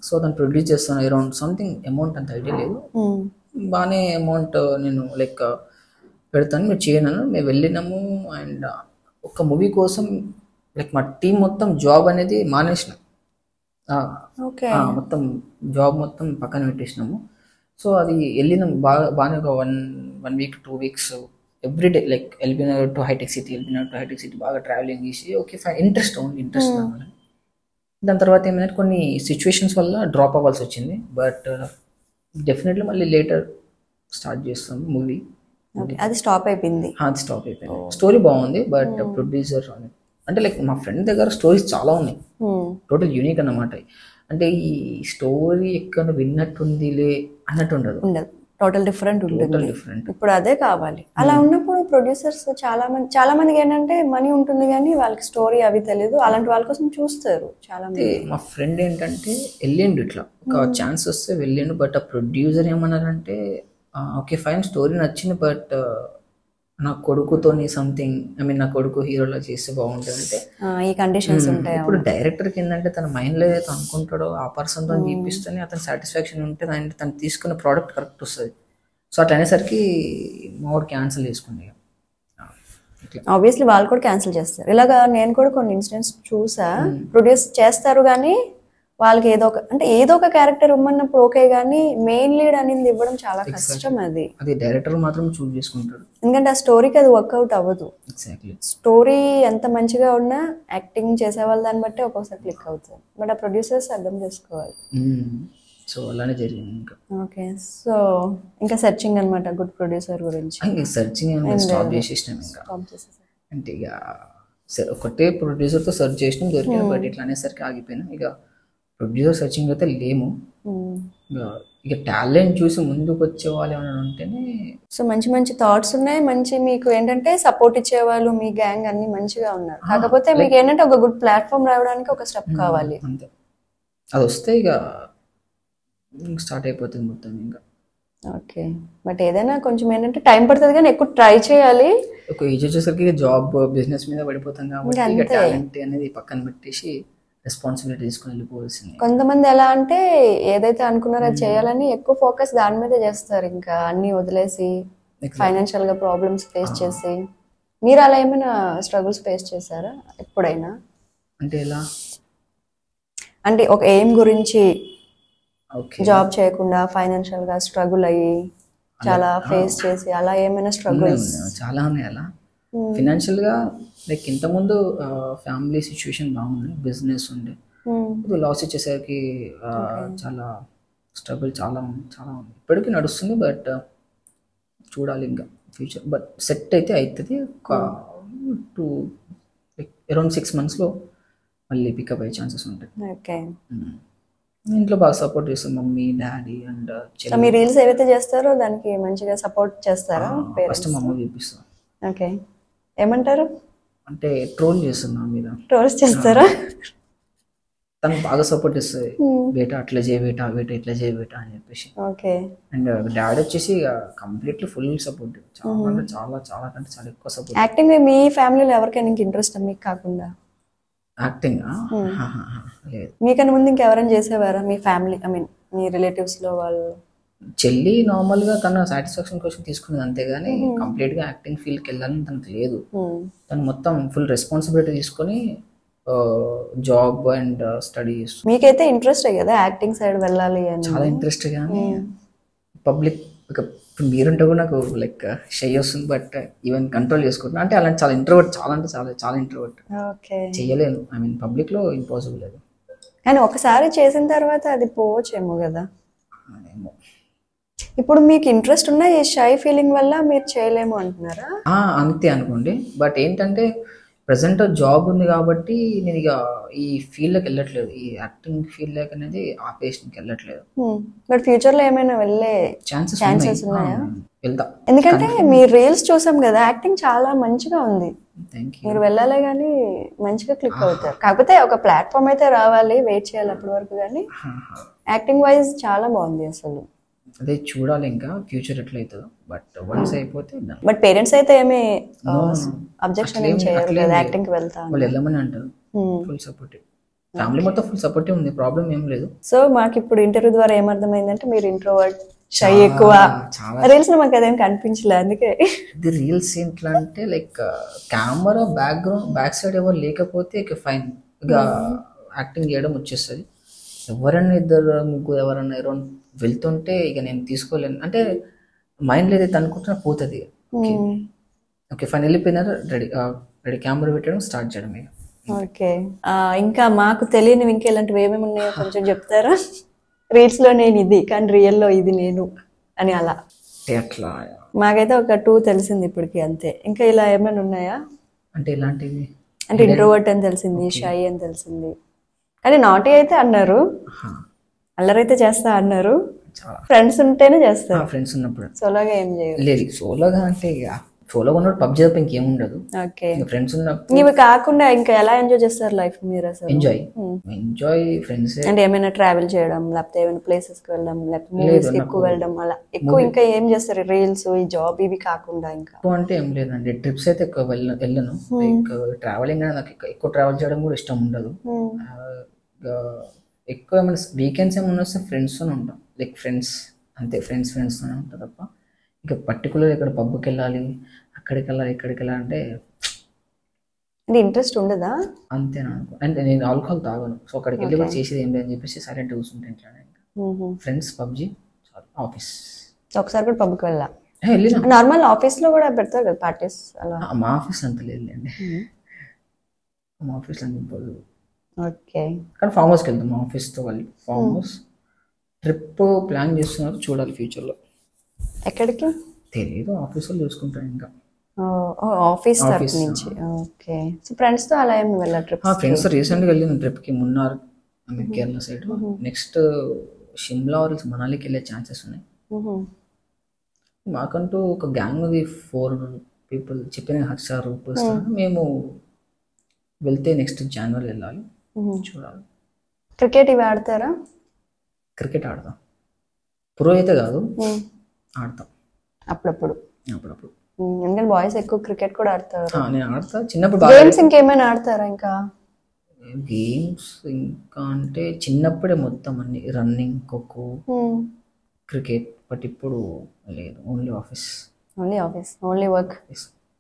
సో దాన్ని ప్రొడ్యూస్ చేస్తాను. అరౌండ్ సంథింగ్ అమౌంట్ అంత ఐడియా లేదు, బాగానే అమౌంట్ నేను లైక్ పెడతాను, మీరు చేయను. మేము వెళ్ళినాము అండ్ ఒక మూవీ కోసం లైక్ మా టీం మొత్తం జాబ్ అనేది మానేసినాం, మొత్తం జాబ్ మొత్తం పక్కన పెట్టేసినాము. సో అది వెళ్ళినాం బాగానే ఒక one week 2 weeks everyday, like LB Nagar to Hitech City, LB Nagar to Hitech City బాగా ట్రావెలింగ్ చేసి ఓకే ఫైన్, ఇంట్రెస్ట్ దాని తర్వాత ఏమైనా కొన్ని సిచ్యువేషన్స్ వల్ల డ్రాప్ అవ్వాల్సి వచ్చింది. బట్ డెఫినెట్లీ మళ్ళీ లేటర్ స్టార్ట్ చేస్తాం మూవీ. అది స్టాప్ అయిపోయింది. స్టోరీ బాగుంది, బట్ ప్రొడ్యూసర్ అంటే లైక్ మా ఫ్రెండ్ దగ్గర స్టోరీస్ చాలా ఉన్నాయి, టోటల్ యూనిక్ అన్నమాట. అంటే ఈ స్టోరీ ఎక్కడ విన్నట్టుందిలే అన్నట్టు ఉండదు. టోటల్ డిఫరెంట్ టోటల్ ఉంటుంది. డిఫరెంట్. ఇప్పుడు అదే కావాలి. అలా ఉన్నప్పుడు ప్రొడ్యూసర్స్ చాలా మందికి ఏంటంటే మనీ ఉంటుంది కానీ వాళ్ళకి స్టోరీ అవి తెలియదు. అలాంటి వాళ్ళ కోసం చూస్తారు చాలా మంది. మా ఫ్రెండ్ ఏంటంటే వెళ్ళిండు ఇట్లా ఒక ఛాన్స్ వస్తే వెళ్ళిండు. బట్ ఆ ప్రొడ్యూసర్ ఏమన్నారంటే ఓకే ఫైన్ స్టోరీ నచ్చింది బట్ నా కొడుకుతోని సంథింగ్ నా కొడుకు హీరోలా చేస్తే బాగుంటుంది అంటే ఈ కండిషన్స్ ఉంటాయి. ఇప్పుడు డైరెక్టర్కి ఏంటంటే తన మైండ్లో ఏదైతే అనుకుంటాడో ఆ పర్సన్తో చూపిస్తేనే అతను సాటిస్ఫాక్షన్ ఉంటే తను తీసుకున్న ప్రోడక్ట్ కరెక్ట్ వస్తుంది. సో అట్లా అనేసరికి మావాడు క్యాన్సిల్ చేసుకుంది. ఆబ్వియస్లీ వాళ్ళు కూడా క్యాన్సిల్ చేస్తారు. ఇలాగా నేను కూడా కొన్ని ఇన్సిడెంట్స్ చూసా. ప్రొడ్యూస్ చేస్తారు కానీ వాళ్ళకి ఏదో ఒక క్యారెక్టర్ ఇవ్వమన్నప్పుడు ఓకే కానీ మెయిన్ లీడ్ అనేది ఇవ్వడం చాలా కష్టం. అది డైరెక్టర్ మాత్రం చూస్ చేసుకుంటాడు. ఎందుకంటే ఆ స్టోరీకి అది వర్కౌట్ అవ్వదు. ఎగ్జాక్ట్లీ. స్టోరీ ఎంత మంచిగా ఉన్నా యాక్టింగ్ చేసే వాళ్ళ దాన్ని బట్టి ఒక్కొక్కసారి క్లిక్ అవుతుంది. బట్ ఆ ప్రొడ్యూసర్స్ అర్థం చేసుకోవాలి. సో అలానే జరిగింది. ఇంకా ఓకే. సో ఇంకా సెర్చింగ్ అనమాట గుడ్ ప్రొడ్యూసర్ గురించి. సెర్చింగ్ స్టాప్ చేసేసినాం. ఇంకా అంటే ఇక ఒకటే ప్రొడ్యూసర్తో సెర్చ్ చేసినాం దొరికిన. బట్ ఇట్లా అనేసరికి ఆగిపోయినాం. ఇక ప్రొడ్యూసర్ సెర్చింగ్ అయితే లేము. ఇక టాలెంట్ చూసి ముందుకు వచ్చేవాళ్ళు ఏమైనా ఉంటేనే. సో మంచి మంచి థాట్స్ ఉన్నాయి. మంచి మీకు ఏంటంటే సపోర్ట్ ఇచ్చేవాళ్ళు మీ గ్యాంగ్ అన్ని మంచిగా ఉన్నారు. కాకపోతే మీకు ఏంటంటే ఒక గుడ్ ప్లాట్ఫామ్ రావడానికి ఒక స్టెప్ కావాలి. అంతే. అది వస్తే ఇక స్టార్ట్ అయిపోతుంది మొత్తం ఇంకా. ఓకే. బట్ ఏదైనా కొంచెం ఏంటంటే టైం పడుతుంది కానీ ఎక్కువ ట్రై చేయాలి. ఒక ఏజ్ వచ్చేసరికి జాబ్ బిజినెస్ మీద పడిపోతాం కాబట్టి ఇక టాలెంట్ అనేది పక్కన పెట్టేసి రెస్పాన్సిబిలిటీ తీసుకుని వెళ్ళిపోవాల్సింది. కొంతమంది ఎలా అంటే ఏదైతే అనుకున్నారో అది చేయాలని ఎక్కువ ఫోకస్ దాని మీదే చేస్తారు. ఇంకా అన్ని వదిలేసి ఫైనాన్షియల్ గా ప్రాబ్లమ్స్ ఫేస్ చేసి. మీరు అలా ఏమైనా స్ట్రగుల్స్ ఫేస్ చేశారా ఎప్పుడైనా? అంటే ఎలా అంటే ఒక ఎయిమ్ గురించి జాబ్ చేయకుండా ఫైనాన్షియల్ గా స్ట్రగుల్ అయ్యి చాలా ఫేస్ చేసి అలా ఏమైనా స్ట్రగుల్స్? చాలా ఉన్నాయి అలా. ఫినాన్షియల్ గా లైక్ ఇంతకుముందు ఫ్యామిలీ సిచ్యువేషన్ బాగుంది, బిజినెస్ ఉండే. లాస్ వచ్చేసరికి చాలా స్ట్రగుల్ చాలా చాలా ఉంది. ఇప్పటికీ నడుస్తుంది బట్ చూడాలి ఇంకా ఫ్యూచర్. బట్ సెట్ అయితే అవుతుంది. ఒక 2 అరౌండ్ 6 monthsలో మళ్ళీ పికప్ అయ్యే ఛాన్సెస్ ఉంటాయి. ఓకే. ఇంట్లో బాగా సపోర్ట్ చేస్తాం mummy daddy and. Me reels ఏవైతే చేస్తారో దానికి మంచిగా సపోర్ట్ చేస్తారా? ఫస్ట్ మా అమ్మ చూపిస్తాం. ఓకే. ఏమంటారు? అంటే ట్రోల్ చేస్తున్నా మీద. ట్రోల్స్ చేస్తారా? తను బాగా సపోర్ట్ ఇస్తుంది. బేటా అట్లా చేయ బేటా, బేటా ఇట్లా చేయ బేటా అని చెప్పేసి. ఓకే. అండ్ డాడీ వచ్చేసి కంప్లీట్లీ ఫుల్ సపోర్ట్. చాలా అంటే చాలా చాలా అంటే చాలా ఎక్కువ సపోర్ట్. యాక్టింగ్ మీ ఫ్యామిలీలో ఎవరికైనా ఇంట్రెస్ట్ మీకు కాకుండా? యాక్టింగ్ లేదు. మీకన్నా ముందు ఇంకెవరైనా చేసేవారా మీ ఫ్యామిలీ మీ రిలేటివ్స్ లో వాళ్ళు? చెల్లి నార్మల్ గా తన సాటిస్ఫాక్షన్ కోసం తీసుకునేది అంతేగాని కంప్లీట్ గా యాక్టింగ్ ఫీల్డ్కి వెళ్ళాలని తనకు లేదు. తను మొత్తం ఫుల్ రెస్పాన్సిబిలిటీ తీసుకొని జాబ్ అండ్ స్టడీ చేస్తుంది. మీకైతే ఇంట్రెస్ట్ కదా యాక్టింగ్ సైడ్ వెళ్ళాలి అని? చాలా ఇంట్రెస్ట్ కానీ పబ్లిక్ ఇప్పుడు మీరుంటే కూడా నాకు లైక్ షై వస్తుంది. బట్ ఈవెన్ కంట్రోల్ చేసుకుంటున్నా. అంటే అలాంటి చాలా ఇంట్రోవర్ట్, చాలా అంటే చాలా చాలా ఇంట్రోవర్ట్. చేయలేను. పబ్లిక్ లో ఇంపాసిబుల్ అది. కానీ ఒకసారి చేసిన తర్వాత అది పోవచ్చేమో కదా. ఇప్పుడు మీకు ఇంట్రెస్ట్ ఉన్న ఈ షై ఫీలింగ్ వల్ల మీరు చేయలేము అంటున్నారా? అంతే అనుకోండి. బట్ ఏంటంటే ప్రెసెంట్ జాబ్ ఉంది కాబట్టి నేను ఇక ఈ ఫీల్డ్లోకి వెళ్ళట్లేదు. ఈ యాక్టింగ్ ఫీల్డ్ అనేది ఆపేషన్కి వెళ్ళట్లేదు. బట్ ఫ్యూచర్ లో ఏమైనా వెళ్ళే ఛాన్సెస్ ఉన్నాయా? వెళ్తా. ఎందుకంటే మీ రీల్స్ చూసాం కదా, యాక్టింగ్ చాలా మంచిగా ఉంది. మీరు వెళ్ళాలి కానీ మంచిగా క్లిక్ అవుతారు. కాకపోతే ఒక ప్లాట్ఫామ్ అయితే రావాలి, వెయిట్ చేయాలి అప్పటి వరకు. కానీ యాక్టింగ్ వైజ్ చాలా బాగుంది అసలు. అదే చూడాలి ఇంకా ఫ్యూచర్ ఎట్లయితుందో. బట్ వన్స్ అయిపోతే. బట్ పేరెంట్స్ అయితే ఏమి అబ్జెక్షన్ ఏం చేయరు కదా యాక్టింగ్ కి వెళ్తా? వాళ్ళు వెళ్ళమని అంటారు. Full supportive. ఫ్యామిలీ మొత్తం ఫుల్ సపోర్టివ్ ఉంది. ప్రాబ్లం ఏం లేదు. సో మాకు ఇప్పుడు ఇంటర్వ్యూ ద్వారా ఏమర్థమైందంటే మీరు ఇంట్రోవర్ట్, షై ఎక్కువ. రీల్స్ లో మాకు అదేం కనిపించలే. అందుకే ఇది రీల్స్ ఎట్లా అంటే లైక్ కెమెరా బ్యాక్ సైడ్ ఎవరు లేకపోతే ఇక ఫైన్, ఇక యాక్టింగ్ చేయడం వచ్చేస్తుంది. ఎవరైనా 2-3 ఎవరన్నా అరౌండ్ వెళ్తుంటే ఇక నేను తీసుకోలేను. అంటే మైండ్లో ఏదైతే అనుకుంటున్నా పోతుంది. ఓకే ఫైన్ వెళ్ళిపోయినారు, రెడీ కెమెరా పెట్టడం స్టార్ట్ చేయడం ఇక. ఓకే. ఇంకా మాకు తెలియనివి ఇంకెలాంటివి ఏమేమి ఉన్నాయో కొంచెం చెప్తారా? రీల్స్ లో నేను ఇది కానీ రియల్లో ఇది నేను అని అలా. అట్లా మాకైతే ఒక 2 తెలిసింది ఇప్పటికి అంతే. ఇంకా ఇలా ఏమైనా ఉన్నాయా? అంటే ఇలాంటివి అంటే ఇంట్రోవర్ట్ అని తెలిసింది, షై అని తెలిసింది. కానీ నాటి అయితే అన్నారు, అల్లరైతే చేస్తా అన్నారు. చాలా ఫ్రెండ్స్ ఉంటేనే చేస్తారు, ఫ్రెండ్స్ ఉన్నప్పుడు. సోలోగా ఏం చేయరు. లేదు సోలోగా అంటే ఇక సోలోగా ఉన్నప్పుడు పబ్జీ తప్ప ఇంకేం ఉండదు. ఓకే, ఫ్రెండ్స్ ఉన్నప్పుడు ఇవి కాకుండా ఇంకా ఎలా ఎంజాయ్ చేస్తారు లైఫ్ మీరు అసలు? ఎంజాయ్ ఫ్రెండ్స్ అంటే ఏమైనా ట్రావెల్ చేయడం, లేకపోతే ఏమైనా ప్లేసెస్ కి వెళ్ళడం, లేకపోతే మూవీస్ కి ఎక్కువ వెళ్ళడం, అలా ఎక్కువ ఇంకా ఏం చేస్తారు? రీల్స్, ఈ జాబ్ ఇవి కాకుండా ఇంకా ఎక్కువ అంటే ఏం లేదండి. ట్రిప్స్ అయితే ఎక్కువ వెళ్ళను. లైక్ ట్రావెలింగ్ అనేది నాకు ఎక్కువ ట్రావెల్ చేయడం కూడా ఇష్టం ఉండదు. ఎక్కువ ఏమైనా వీకెండ్స్ ఏమైనా వస్తే ఫ్రెండ్స్తో ఉంటాం. లైక్ ఫ్రెండ్స్ అంతే, ఫ్రెండ్స్తోనే ఉంటాం తప్ప ఇంకా పర్టికులర్ ఇక్కడ పబ్కి వెళ్ళాలి, అక్కడికి వెళ్ళాలి, ఇక్కడికి వెళ్ళాలి అంటే ఇంట్రెస్ట్ ఉండదా? అంతేనా అనుకో. అంటే నేను ఆల్కహాల్ తాగను, సో అక్కడికి వెళ్ళి కూడా చేసేది ఏం లేదని చెప్పేసి సైలెంట్ కూర్చుంటాను ఇంట్లోనే. Friends, PUBG, office. ఒకసారి కూడా పబ్కి వెళ్ళా? వెళ్ళినా. నార్మల్ ఆఫీస్ లో కూడా పెడతారు కదా పార్టీస్ అలా? మా ఆఫీస్ అంత లేదులేండి, మా ఆఫీస్లో అంత ఇంపార్టెంట్. ఓకే, కానీ ఫామ్ హౌస్కి వెళ్తాం మా ఆఫీస్తో కలిపి. ఫామ్ హౌస్ ట్రిప్ ప్లాన్ చేస్తున్నారు, చూడాలి ఫ్యూచర్లో. ఎక్కడికి తెలియదు, ఆఫీస్లో చూసుకుంటాను ఇంకా. ఆఫీస్ తరఫు నుంచి. ఓకే, సో ఫ్రెండ్స్ తో అలా ఏమి వెళ్ళా ట్రిప్? ఫ్రెండ్స్ రీసెంట్గా వెళ్ళిన ట్రిప్కి Munnar, Kerala side. Next Shimla or మనాలికి వెళ్ళే ఛాన్సెస్ ఉన్నాయి. మాకంటూ ఒక గ్యాంగ్ ఉంది, 4 people. చెప్పిన హర్షార్ పర్సన్. మేము వెళ్తే నెక్స్ట్ జనవరి వెళ్ళాలి, చూడాలి. క్రికెట్ ఇవి ఆడతారా? క్రికెట్ ఆడతాం, ప్రో అయితే కాదు, ఆడతాం అప్పుడప్పుడు. అప్పుడప్పుడు. ఎందుకంటే బాయ్స్ ఎక్కువ క్రికెట్ కూడా ఆడతారు. నేను ఆడతా చిన్నప్పుడు. గేమ్స్ ఇంకేమైనా ఆడతారా? ఇంకా గేమ్స్ ఇంకా అంటే చిన్నప్పుడే మొత్తం అన్ని రన్నింగ్, ఖోఖో, క్రికెట్. బట్ ఇప్పుడు లేదు, ఓన్లీ ఆఫీస్. Only work.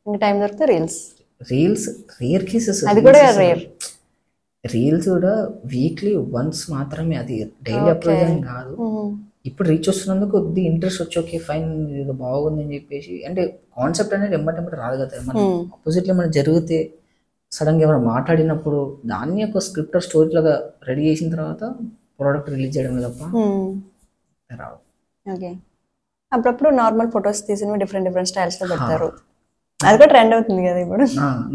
ఇంకా టైం దొరికితే రీల్స్ రేర్ కేసెస్. అది కూడా రేర్. రీల్స్ కూడా వీక్లీ వన్స్ మాత్రమే, అది డైలీ అప్లోడ్ కాదు. ఇప్పుడు రీచ్ వస్తున్నందుకు కొద్ది ఇంట్రెస్ట్ వచ్చి ఓకే ఫైన్ ఇది బాగుంది అని చెప్పేసి. అంటే కాన్సెప్ట్ అనేది ఎమ్మటెమ్మట రాదు కదా, మన ఆపోజిట్లో ఏమైనా జరిగితే సడన్గా ఏమైనా మాట్లాడినప్పుడు దాన్ని ఒక స్క్రిప్ట్ స్టోరీ లాగా రెడీ చేసిన తర్వాత ప్రోడక్ట్ రిలీజ్ చేయడం తప్ప రావు. ఓకే, అప్పుడప్పుడు నార్మల్ ఫొటోస్ తీసి డిఫరెంట్ స్టైల్స్ లో పెడతారు, అది కూడా ట్రెండ్ అవుతుంది కదా ఇప్పుడు.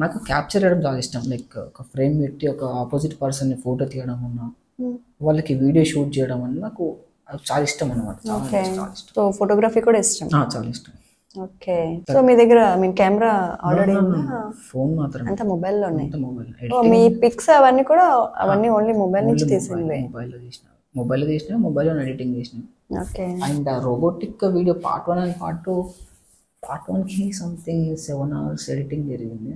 నాకు క్యాప్చర్ చేయడం చాలా ఇష్టం. లైక్ ఒక ఫ్రేమ్ పెట్టి ఒక ఆపోజిట్ పర్సన్ ని ఫోటో తీయడం అన్నా, వాళ్ళకి వీడియో షూట్ చేయడం అన్న నాకు చాలా ఇష్టం అనమాట. సో ఫోటోగ్రఫీ కూడా ఇష్టం? చాలా ఇష్టం. ఓకే, సో మీ దగ్గర మీ కెమెరా ఆల్రెడీ ఫోన్ మాత్రమే, అంతా మొబైల్లో ఉన్నాయి? మొబైల్. మీ పిక్స్ అవన్నీ కూడా ఓన్లీ మొబైల్ నుంచి తీసింది? మొబైల్లో తీసిన, మొబైల్లో ఎడిటింగ్ చేసిన. Okay, and robotic video part 1 and part 2. Part 1కి సంథింగ్ 7 hours ఎడిటింగ్ జరిగింది,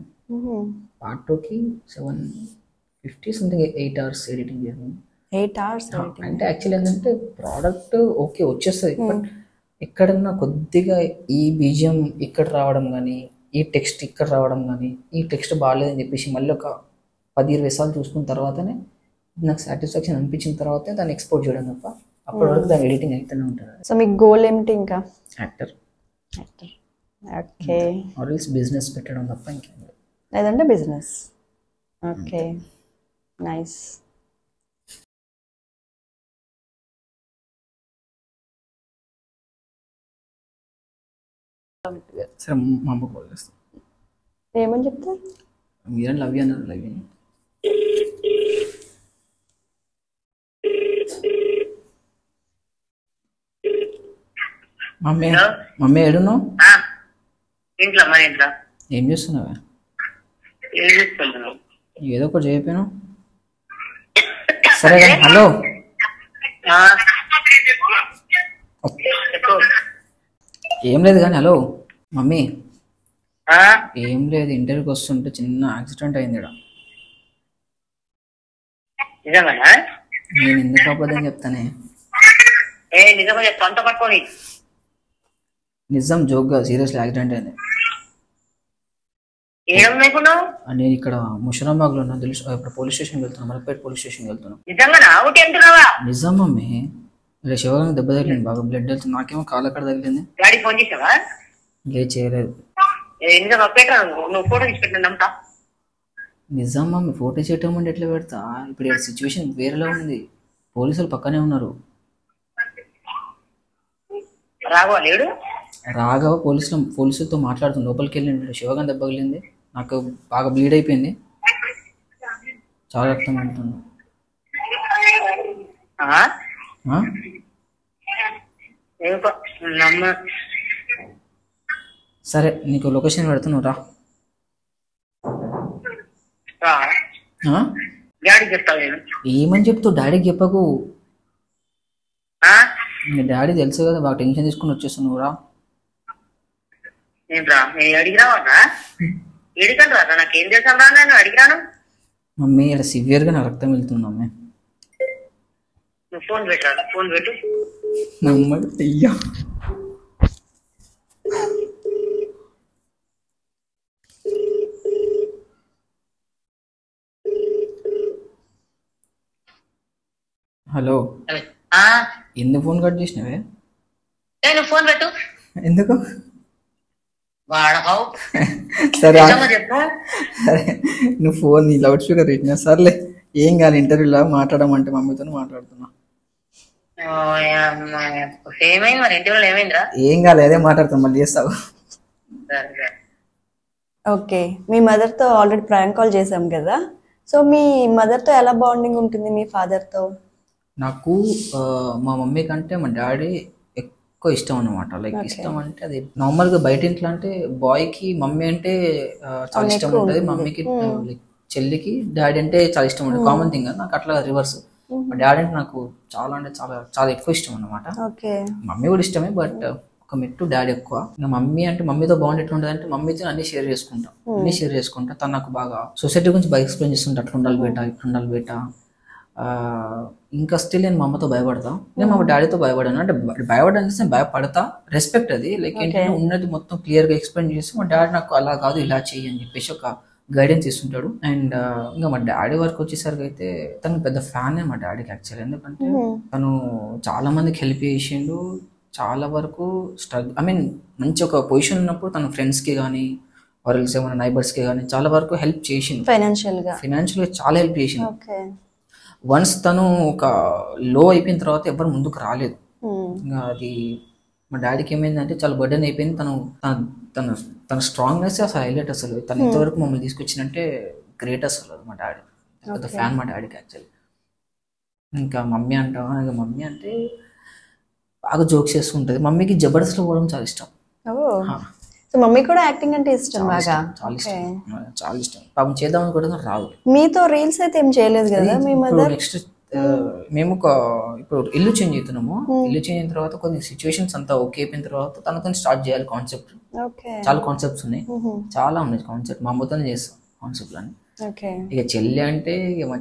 పార్ట్ 2కి 750 సంథింగ్ 8 hours ఎడిటింగ్ జరిగింది. 8 hours అంటే యాక్చువల్లీ ఏంటంటే ప్రోడక్ట్ ఓకే వచ్చేస్తుంది, బట్ ఎక్కడన్నా కొద్దిగా ఈ బీజియం ఇక్కడ రావడం కానీ, ఈ టెక్స్ట్ ఇక్కడ రావడం కానీ, ఈ టెక్స్ట్ బాగాలేదని చెప్పేసి మళ్ళీ ఒక 10-20 సార్లు చూసుకున్న తర్వాతనే నాకు సాటిస్ఫాక్షన్ అనిపించిన తర్వాతే దాన్ని ఎక్స్పోర్ట్ చేయడం తప్ప అప్పటి వరకు దాని ఎడిటింగ్ అయితేనే ఉంటుంది. సో మీకు గోల్ ఏమిటి ఇంకా? యాక్టర్. ఓకే, ఆర్ఎల్స్ బిజినెస్ పెట్టడం తప్ప ఇంకేం లేదు. లేదంటే బిజినెస్. Okay, nice. సరే మా అమ్మ కాల్ చేస్తాను. ఏమని చెప్తారు? మీరే లవ్ యూ అన్నారు. లవ్ యూ మమ్మీ ఏడున్నావు? ఇంట్లో మరి ఇంట్లో ఏం చేస్తున్నావా? ఏదో ఒకటి చెప్పాను. సరే హలో. ఏం లేదు కానీ హలో మమ్మీ. ఏం లేదు, ఇంటర్వ్యూకి వస్తుంటే చిన్న యాక్సిడెంట్ అయింది. నేను ఎందుకు అబద్ధం చెప్తానే? నిజం, జోక్గా సీరియస్లీ యాక్సిడెంట్ అయింది. నేను ఇక్కడ ముషరాబాగ్లో ఉన్నా, తెలుసు. ఇప్పుడు పోలీస్ స్టేషన్కి వెళ్తున్నాను, మలపేట పోలీస్ స్టేషన్కి వెళ్తున్నాను. నిజం మమ్మీ, ఇలా శివగారికి దెబ్బ తగిలింది, బాగా బ్లడ్ వెళ్తుంది. నాకేమో కాళ్ళ అక్కడ తగిలింది. లేదు చేయలేదు. నిజం మమ్మీ, ఫోటో చేయటం అంటే ఎట్లా పెడతా? ఇప్పుడు ఇక్కడ సిచ్యువేషన్ వేరేలా ఉంది, పోలీసులు పక్కనే ఉన్నారు. రాఘవ పోలీసులతో మాట్లాడుతుంది, లోపలికి వెళ్ళిండు. శివగాని దెబ్బ తగిలింది, నాకు బాగా బ్లీడ్ అయిపోయింది, చాలా రక్తం వెళ్తుంది. సరే నీకు లొకేషన్ పెడుతున్నావు రా. డాడీకి చెప్తావు నేను. ఏమని చెప్తావు? డాడీకి చెప్పకు. మీ డాడీ తెలుసు కదా, బాగా టెన్షన్ తీసుకుని వచ్చేస్తున్నావు రా. ఏంట్రా నేను అడిగిరావా? ఏడికంటే రా, నాకేం చేశాను రా, నేను అడిగిరాను. మమ్మీ ఇలా సివియర్గా నా రక్తం వెళ్తుంది మమ్మీ. నువ్వు ఫోన్ పెట్టరా, ఫోన్ పెట్టు. అయ్యా హలో, ఎందుకు ఫోన్ కట్ చేసినవే? నువ్వు ఫోన్ పెట్టు. ఎందుకు? వాడవు. సరే సరే, నువ్వు ఫోన్ నీ లౌడ్ స్పీకర్ పెట్టినా సర్లే, ఏం కాదు. ఇంటర్వ్యూలో మాట్లాడమంటే మమ్మీతో మాట్లాడుతున్నా. ఏమైంది మరి ఇంటర్వ్యూలో? ఏమైందిరా? ఏం కాదు, అదే మాట్లాడుతాం, మళ్ళీ చేస్తావు. ఓకే, మీ మదర్తో ఆల్రెడీ ప్రాంక్ కాల్ చేసాం కదా, సో మీ మదర్తో ఎలా బాండింగ్ ఉంటుంది మీ ఫాదర్తో? నాకు మా మమ్మీ కంటే మా డాడీ ఎక్కువ ఇష్టం అన్నమాట. లైక్ ఇష్టం అంటే అది నార్మల్గా బయట ఇంట్లో అంటే బాయ్కి మమ్మీ అంటే చాలా ఇష్టం ఉంటుంది, మమ్మీకి లైక్ చెల్లికి డాడీ అంటే చాలా ఇష్టం ఉంటుంది. Common thing. నాకు అట్లా రివర్స్. మా డాడీ అంటే నాకు చాలా అంటే చాలా చాలా ఎక్కువ ఇష్టం అన్నమాట. మమ్మీ కూడా ఇష్టమే, బట్ ఒక మెట్టు డాడీ ఎక్కువ. ఇంకా మమ్మీ అంటే మమ్మీతో బాండ్ ఎట్లా ఉంటుంది అంటే మమ్మీతో అన్ని షేర్ చేసుకుంటా. తను నాకు బాగా సొసైటీ గురించి బాగా ఎక్స్ప్లెయిన్ చేస్తుంటా. అట్లా ఉండాలి బేటా, ఇట్లా ఉండాలి బేటా. ఇంకా స్టిల్ నేను మా అమ్మతో భయపడతా, నేను మా డాడీతో భయపడాను. అంటే భయపడాలని నేను భయపడతా, రెస్పెక్ట్ అది. లైక్ ఏంటంటే ఉన్నది మొత్తం క్లియర్గా ఎక్స్ప్లెయిన్ చేసి మా డాడీ నాకు అలా కాదు ఇలా చెయ్యి అని చెప్పేసి ఒక గైడెన్స్ ఇస్తుంటాడు. అండ్ ఇంకా మా డాడీ వరకు వచ్చేసరికి అయితే తను పెద్ద ఫ్యాన్ మా డాడీకి యాక్చువల్లీ. ఎందుకంటే తను చాలా మందికి హెల్ప్ చేసిండు, చాలా వరకు మంచి ఒక పొజిషన్ ఉన్నప్పుడు తన ఫ్రెండ్స్కి కానీ వాళ్ళకి ఏమైనా నైబర్స్కి కానీ చాలా వరకు హెల్ప్ చేసింది. ఫైనాన్షియల్గా చాలా హెల్ప్ చేసింది. వన్స్ తను ఒక లో అయిపోయిన తర్వాత ఎవరు ముందుకు రాలేదు. ఇంకా అది మా డాడీకి ఏమైందంటే చాలా బర్డెన్ అయిపోయింది. తన స్ట్రాంగ్నెస్ అసలు హైలైట్. అసలు తను ఇంతవరకు మమ్మల్ని తీసుకొచ్చినంటే గ్రేట్ అసలు. మా డాడీ పెద్ద ఫ్యాన్ మా డాడీకి యాక్చువల్లీ. ఇంకా మమ్మీ అంటావా, ఇంకా మమ్మీ అంటే బాగా జోక్స్ చేస్తుంటుంది. మమ్మీకి జబర్దస్త్లో పోవడం చాలా ఇష్టం. సో మమ్మీ కూడా యాక్టింగ్ అంటే ఇష్టం బాగా? చాలా ఇష్టం. పాపం చేద్దామని కూడా రాదు. మీతో రీల్స్ అయితే ఏం చేయలేదు కదా మీ మదర్? నెక్స్ట్ మేము ఇప్పుడు ఇల్లు చేంజ్ అవుతున్నాము. ఇల్లు చేంజ్ అయిన తర్వాత కొన్ని సిచ్యువేషన్స్ అంతా ఓకే అయిపోయిన తర్వాత తనతో స్టార్ట్ చేయాలి కాన్సెప్ట్. చాలా కాన్సెప్ట్స్ ఉన్నాయి, చాలా ఉన్నాయి కాన్సెప్ట్. మా అమ్మతోనే చేస్తాం కాన్సెప్ట్లు అని. ఇక చెల్లి అంటే మా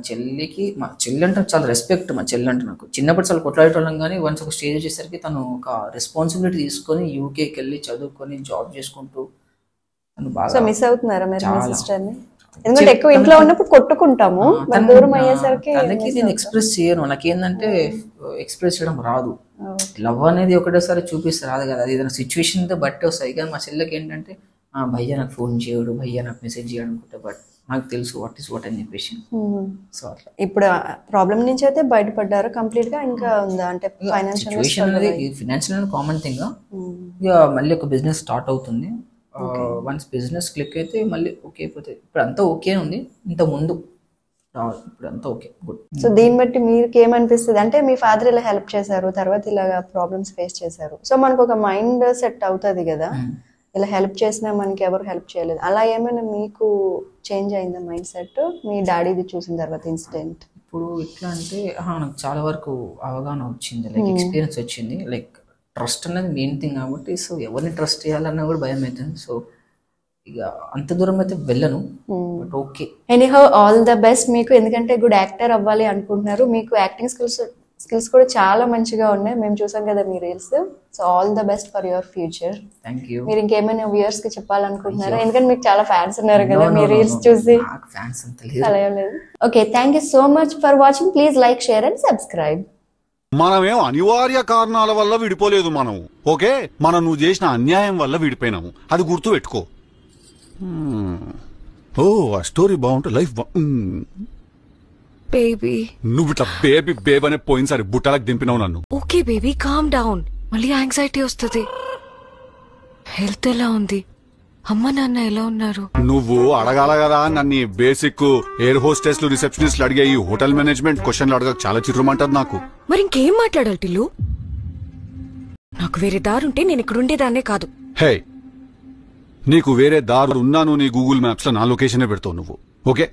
చెల్లి అంటే చాలా రెస్పెక్ట్. మా చెల్లి అంటే నాకు చిన్నప్పుడు చాలా కొట్లాడేటోళ్ళం, కానీ వన్స్ ఒక స్టేజ్ వచ్చేసరికి తను ఒక రెస్పాన్సిబిలిటీ తీసుకొని యూకేకి వెళ్ళి చదువుకొని జాబ్ చేసుకుంటూ తను బాగా మిస్ అవుతున్నారా మీరు మీ సిస్టర్ని? ఎందుకంటే ఎక్కువ ఇంట్లో ఉన్నప్పుడు కొట్టుకుంటాము, దూరం అయ్యేసరికి నేను ఎక్స్ప్రెస్ చేయను. నాకేందంటే ఎక్స్ప్రెస్ చేయడం రాదు. లవ్ అనేది ఒకటేసారి చూపిస్తే రాదు కదా, అది ఏదైనా సిచ్యువేషన్ తో బట్టి వస్తాయి. కానీ మా చెల్లెకి ఏంటంటే భయ్యా నాకు ఫోన్ చేయడు, భయ్యా నాకు మెసేజ్ చేయడు అనుకుంటే, బట్ నాకు తెలుసు వాట్ ఈస్ వాట్ అని చెప్పేసి. సో అట్లా ఇప్పుడు ప్రాబ్లం నుంచి అయితే బయటపడ్డారు కంప్లీట్ గా? ఇంకా ఉందా అంటే ఫైనాన్షియల్ కామన్ థింగ్. ఇక మళ్ళీ ఒక బిజినెస్ స్టార్ట్ అవుతుంది. వన్స్ బిజినెస్ క్లిక్ అయితే మళ్ళీ ఓకే అయిపోతుంది. ఇప్పుడు అంతా ఓకే ఉంది, ఇంత ముందు ఇప్పుడు అంతా ఓకే, గుడ్. సో దీన్ని బట్టి మీకు ఏమనిపిస్తుంది అంటే మీ ఫాదర్ ఇలా హెల్ప్ చేశారు, తర్వాత ఇలాగా ప్రాబ్లమ్స్ ఫేస్ చేశారు, సో మనకు ఒక మైండ్ సెట్ అవుతుంది కదా, ఇలా హెల్ప్ చేసినా మనకి ఎవరు హెల్ప్ చేయలేదు, అలా ఏమైనా మీకు చేంజ్ అయిందా మైండ్ సెట్ మీ డాడీది చూసిన తర్వాత ఇన్సిడెంట్? ఇప్పుడు ఎట్లా అంటే నాకు చాలా వరకు అవగాహన వచ్చింది, లైక్ ఎక్స్పీరియన్స్ వచ్చింది. లైక్ ట్రస్ట్ అనేది మెయిన్ థింగ్ కాబట్టి, సో ఎవరిని ట్రస్ట్ చేయాలన్నా కూడా భయం అవుతుంది. సో ఇక అంత దూరం అయితే వెళ్ళను, but okay. Anyhow all the best మీకు, ఎందుకంటే గుడ్ యాక్టర్ అవ్వాలి అనుకుంటున్నారు, మీకు యాక్టింగ్ స్కిల్స్ కూడా చాలా మంచిగా ఉన్నాయి, మేము చూసాం కదా మీ reels. So all the best for your future. Thank you. మీరు ఇంకేమైనా వ్యూయర్స్ కి చెప్పాలనుకుంటున్నారా? ఎందుకంటే మీకు చాలా ఫ్యాన్స్ ఉన్నారు కదా మీ రీల్స్ చూసి. అలా ఏం లేదు. Okay, thank you so much for watching. Please like, share and subscribe. మనమేం అనివార్య కారణాల వల్ల విడిపోలేదు మనం, ఓకే? మనం నువ్వు చేసిన అన్యాయం వల్ల విడిపోయినాము, అది గుర్తు పెట్టుకో. ఓ ఆ స్టోరీ బాగుంటే లైఫ్ బేబీ. నువ్వు ఇట్లా బేబీ బేబ్ అనే పోయినసారి బుట్టలకు దింపినావు నన్ను. Okay baby, calm down. మళ్ళీ యాంగ్జైటీ వస్తుంది. హెల్త్ ఎలా ఉంది? అమ్మ నాన్న ఎలా ఉన్నారు? నువ్వు అడగాల కదా నన్ను. బేసిక్ ఎయిర్ హోస్టెస్లు రిసెప్షనిస్ట్లు అడిగే ఈ హోటల్ మేనేజ్మెంట్ క్వశ్చన్లు అడగక చాలా చిత్రమంటది నాకు. మరి ఇంకేం మాట్లాడాలి టిల్లు? నాకు వేరే దారుంటే నేను ఇక్కడ ఉండేదాన్నే కాదు. హే, నీకు వేరే దారు ఉన్నాను నీ గూగుల్ మ్యాప్స్ లో నా లొకేషనే పెడతావు నువ్వు. ఓకే,